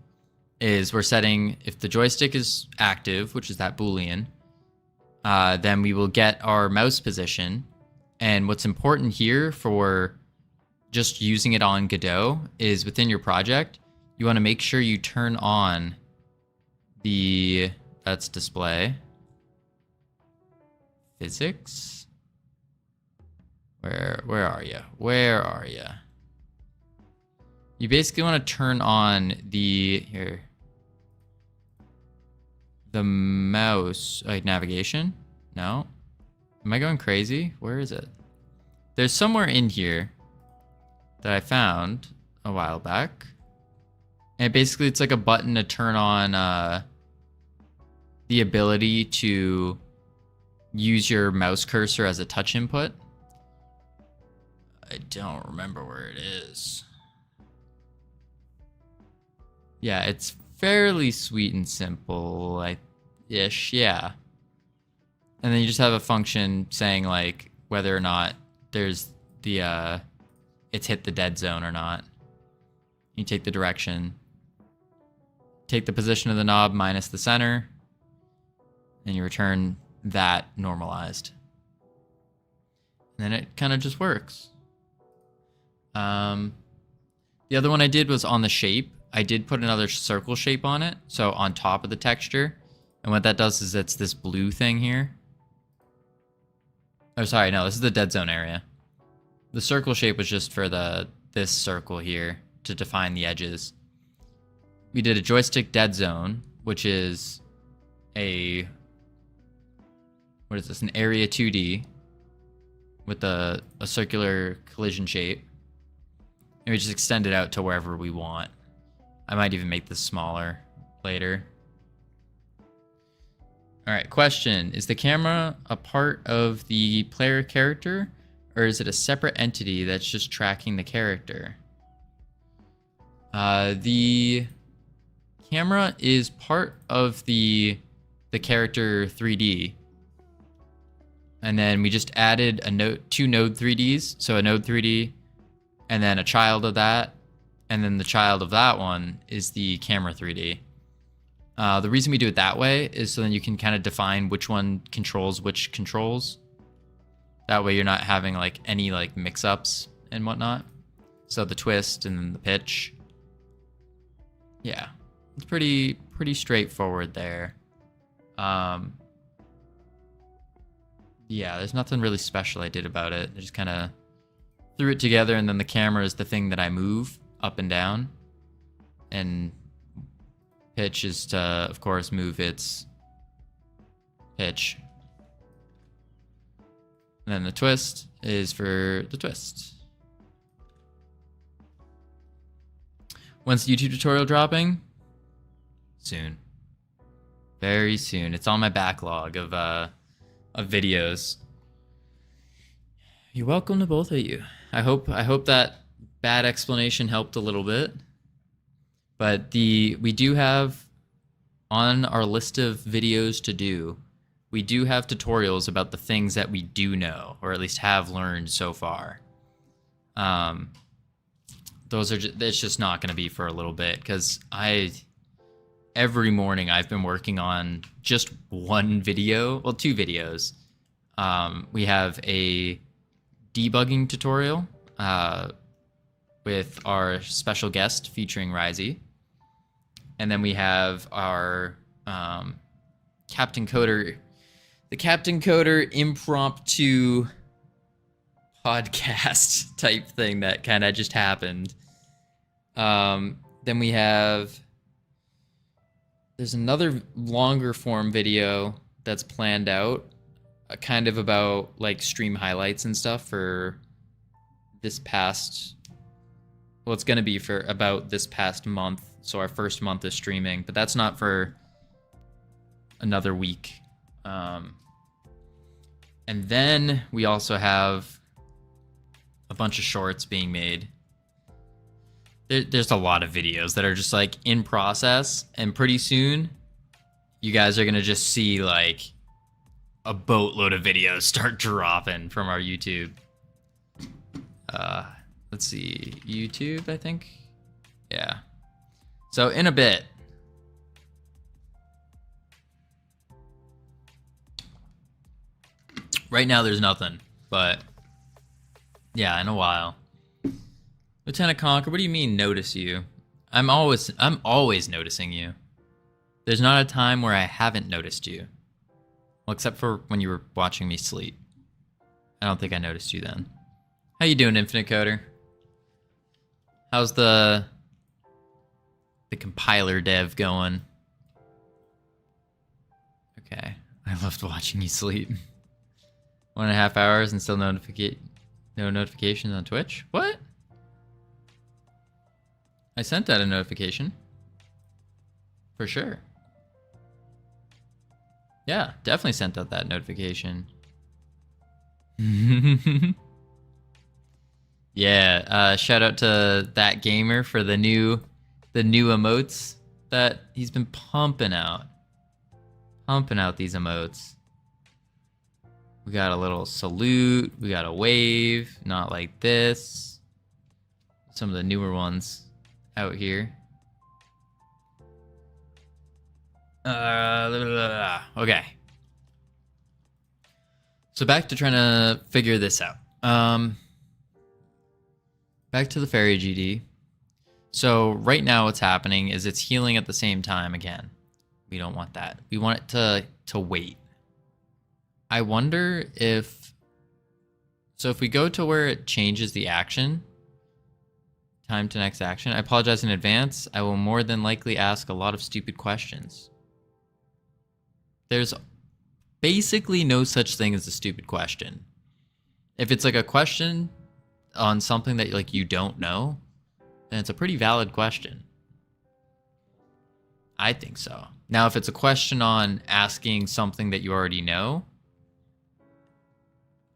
is we're setting, if the joystick is active, which is that Boolean, then we will get our mouse position. And what's important here for just using it on Godot is within your project, you want to make sure you turn on that's display physics. Where are you? Where are you? You basically want to turn on the mouse, like navigation. No. Am I going crazy? Where is it? There's somewhere in here that I found a while back. And basically it's like a button to turn on the ability to use your mouse cursor as a touch input. I don't remember where it is. Yeah, it's fairly sweet and simple, ish, yeah. And then you just have a function saying like whether or not there's it's hit the dead zone or not. You take the direction, take the position of the knob minus the center, and you return that normalized. And then it kind of just works. The other one I did was on the shape. I did put another circle shape on it, so on top of the texture. And what that does is it's this blue thing here. Oh, sorry, no, this is the dead zone area. The circle shape was just for this circle here to define the edges. We did a joystick dead zone, which is an area 2D with a circular collision shape. And we just extend it out to wherever we want. I might even make this smaller later. All right, question. Is the camera a part of the player character, or is it a separate entity that's just tracking the character? The camera is part of the character 3D. And then we just added two node 3Ds. So a node 3D and then a child of that. And then the child of that one is the camera 3D. The reason we do it that way is so then you can kind of define which one controls which controls. That way you're not having like any like mix-ups and whatnot. So the twist and then the pitch. Yeah, it's pretty straightforward there. Yeah, there's nothing really special I did about it. I just kind of threw it together, and then the camera is the thing that I move up and down. And pitch is to, of course, move its pitch. And then the twist is for the twist. When's the YouTube tutorial dropping? Soon. Very soon. It's on my backlog of videos. You're welcome to both of you. I hope that bad explanation helped a little bit. But we do have on our list of videos to do, we do have tutorials about the things that we do know, or at least have learned so far. Those are it's just not going to be for a little bit, because every morning I've been working on just one video, well, two videos. We have a debugging tutorial with our special guest featuring Risey. And then we have our Captain Coder, the Captain Coder impromptu podcast type thing that kind of just happened. Then we have, there's another longer form video that's planned out, kind of about like stream highlights and stuff for this past. Well, it's gonna be for about this past month. So our first month of streaming, but that's not for another week. And then we also have a bunch of shorts being made. There's a lot of videos that are just like in process, and pretty soon you guys are gonna just see like a boatload of videos start dropping from our YouTube. Let's see, YouTube, I think. Yeah. So in a bit. Right now there's nothing, but yeah, in a while. Lieutenant Conker, what do you mean notice you? I'm always noticing you. There's not a time where I haven't noticed you. Well, except for when you were watching me sleep. I don't think I noticed you then. How you doing, Infinite Coder? How's the compiler dev going? Okay. I loved watching you sleep. 1.5 hours and still no notifications on Twitch? What? I sent out a notification. For sure. Yeah, definitely sent out that notification. Yeah, shout out to that gamer for the new emotes that he's been pumping out. Pumping out these emotes. We got a little salute, we got a wave, not like this. Some of the newer ones out here. Okay. So back to trying to figure this out. Back to the fairy GD. So right now what's happening is it's healing at the same time again. We don't want that. We want it to wait. I wonder if... So if we go to where it changes the action, time to next action, I apologize in advance. I will more than likely ask a lot of stupid questions. There's basically no such thing as a stupid question. If it's like a question on something that like you don't know, then it's a pretty valid question. I think so. Now, if it's a question on asking something that you already know,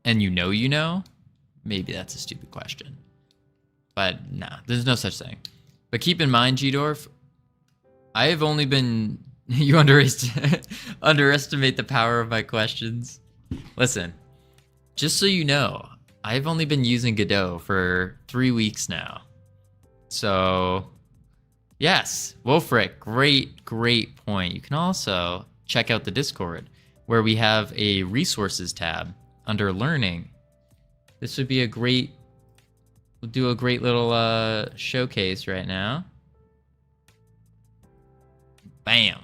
and you know, maybe that's a stupid question. But nah, there's no such thing. But keep in mind, G-Dorf, I have only been... You underestimate the power of my questions. Listen, just so you know, I've only been using Godot for 3 weeks now. So, yes, Wolfric, great point. You can also check out the Discord, where we have a resources tab under learning. This would be a great... We'll do a great little showcase right now. Bam.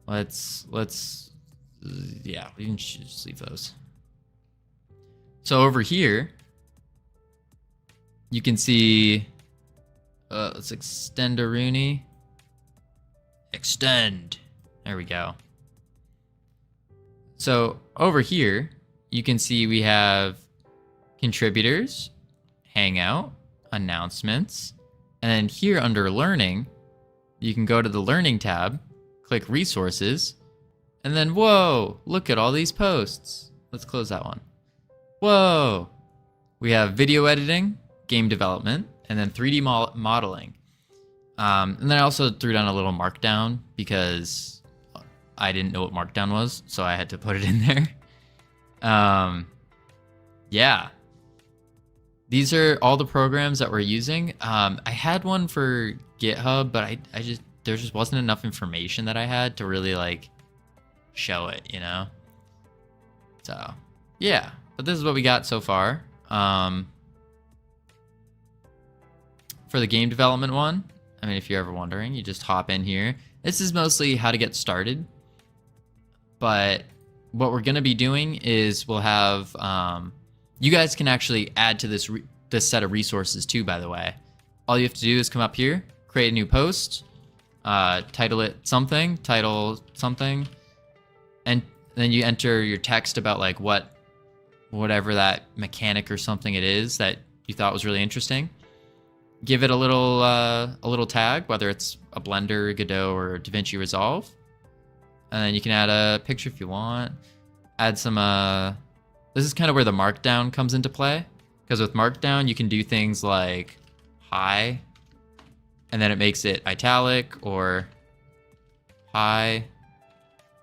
Let's yeah, we can just leave those. So over here, you can see, let's extend a Rooney. Extend. There we go. So over here, you can see we have contributors, hangout, announcements, and then here under learning, you can go to the learning tab, click resources, and then whoa, look at all these posts. Let's close that one. Whoa, we have video editing, game development, and then 3D modeling. And then I also threw down a little markdown because I didn't know what markdown was, so I had to put it in there. Yeah. These are all the programs that we're using. I had one for GitHub, but there just wasn't enough information that I had to really like show it, you know? So yeah, but this is what we got so far. For the game development one, I mean, if you're ever wondering, you just hop in here. This is mostly how to get started. But what we're gonna be doing is we'll have, you guys can actually add to this set of resources too, by the way. All you have to do is come up here, create a new post, title something, and then you enter your text about like whatever that mechanic or something it is that you thought was really interesting. Give it a little tag, whether it's a Blender, Godot, or DaVinci Resolve, and then you can add a picture if you want. Add some. This is kind of where the Markdown comes into play, because with Markdown you can do things like hi, and then it makes it italic, or hi,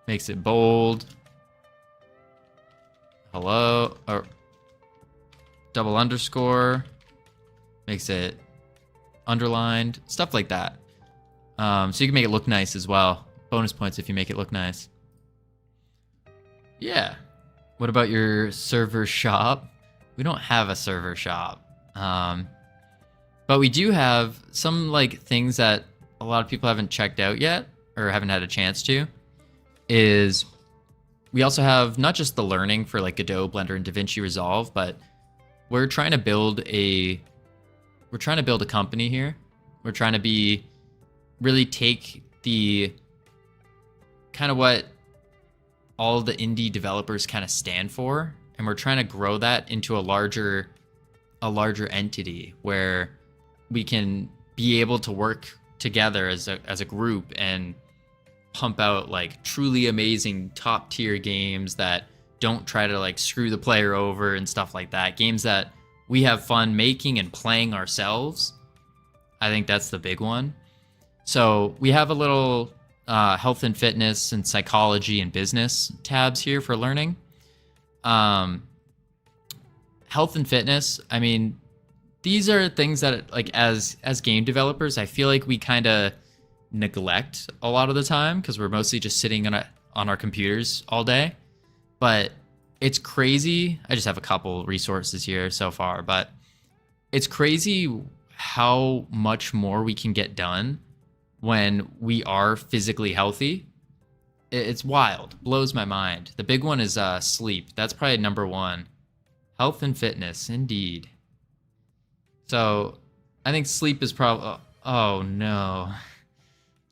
makes it bold, hello, or double underscore, makes it underlined, stuff like that. So you can make it look nice as well. Bonus points if you make it look nice. Yeah. What about your server shop? We don't have a server shop. But we do have some like things that a lot of people haven't checked out yet or haven't had a chance to. Is we also have not just the learning for like Godot, Blender, and DaVinci Resolve, but we're trying to build a company here. We're trying to really take the kind of what all the indie developers kind of stand for, and we're trying to grow that into a larger entity where we can be able to work together as a group and pump out like truly amazing top tier games that don't try to like screw the player over and stuff like that. Games that we have fun making and playing ourselves. I think that's the big one. So we have a little health and fitness and psychology and business tabs here for learning. Health and fitness, I mean, these are things that like as game developers, I feel like we kind of neglect a lot of the time because we're mostly just sitting on our computers all day. But it's crazy. I just have a couple resources here so far, but it's crazy how much more we can get done when we are physically healthy. It's wild. Blows my mind. The big one is sleep. That's probably number one. Health and fitness, indeed. So I think sleep is probably... Oh, no.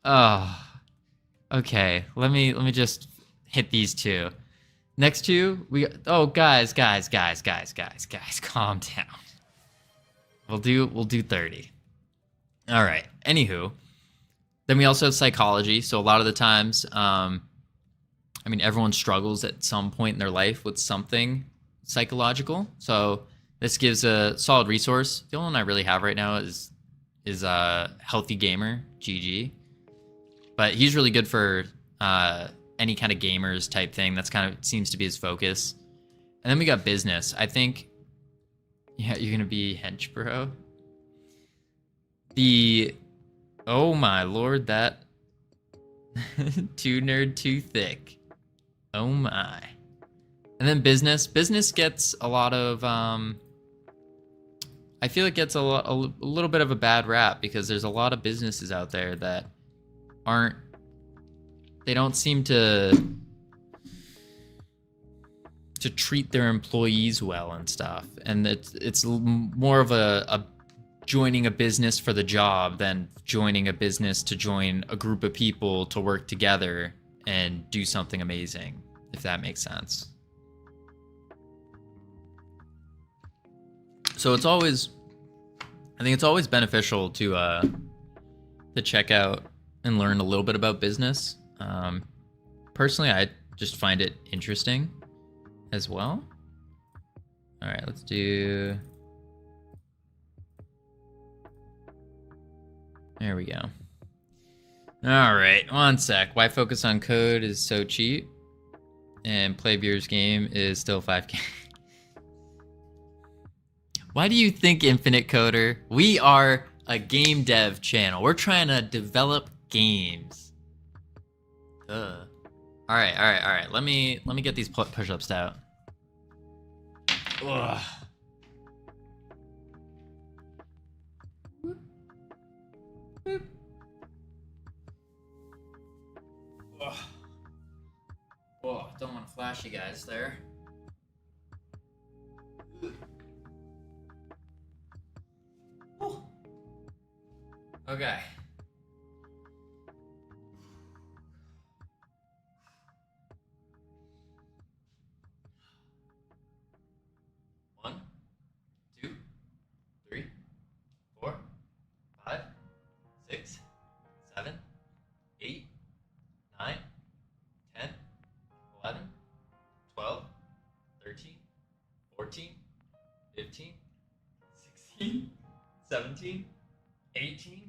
Oh. Okay, let me just hit these two. Next two, oh, guys, calm down. We'll do 30. All right. Anywho, then we also have psychology. So a lot of the times, I mean, everyone struggles at some point in their life with something psychological. So this gives a solid resource. The only one I really have right now is Healthy Gamer, GG. But he's really good for any kind of gamers type thing. That's kind of seems to be his focus. And then we got business. I think, yeah, you're gonna be hench bro. Oh my lord, that too nerd too thick. Oh my. And then business gets a lot of I feel it gets a little bit of a bad rap because there's a lot of businesses out there that they don't seem to treat their employees well and stuff, and it's more of a joining a business for the job than joining a business to join a group of people to work together and do something amazing, if that makes sense. So I think it's always beneficial to check out and learn a little bit about business. Personally, I just find it interesting as well. All right, let's do... There we go. All right, one sec. Why focus on code is so cheap, and Playbeer's game is still 5K. Why do you think, Infinite Coder? We are a game dev channel. We're trying to develop games. All right. Let me get these push-ups out. Ugh. Whoa, don't want to flash you guys there. Okay. 17? 18?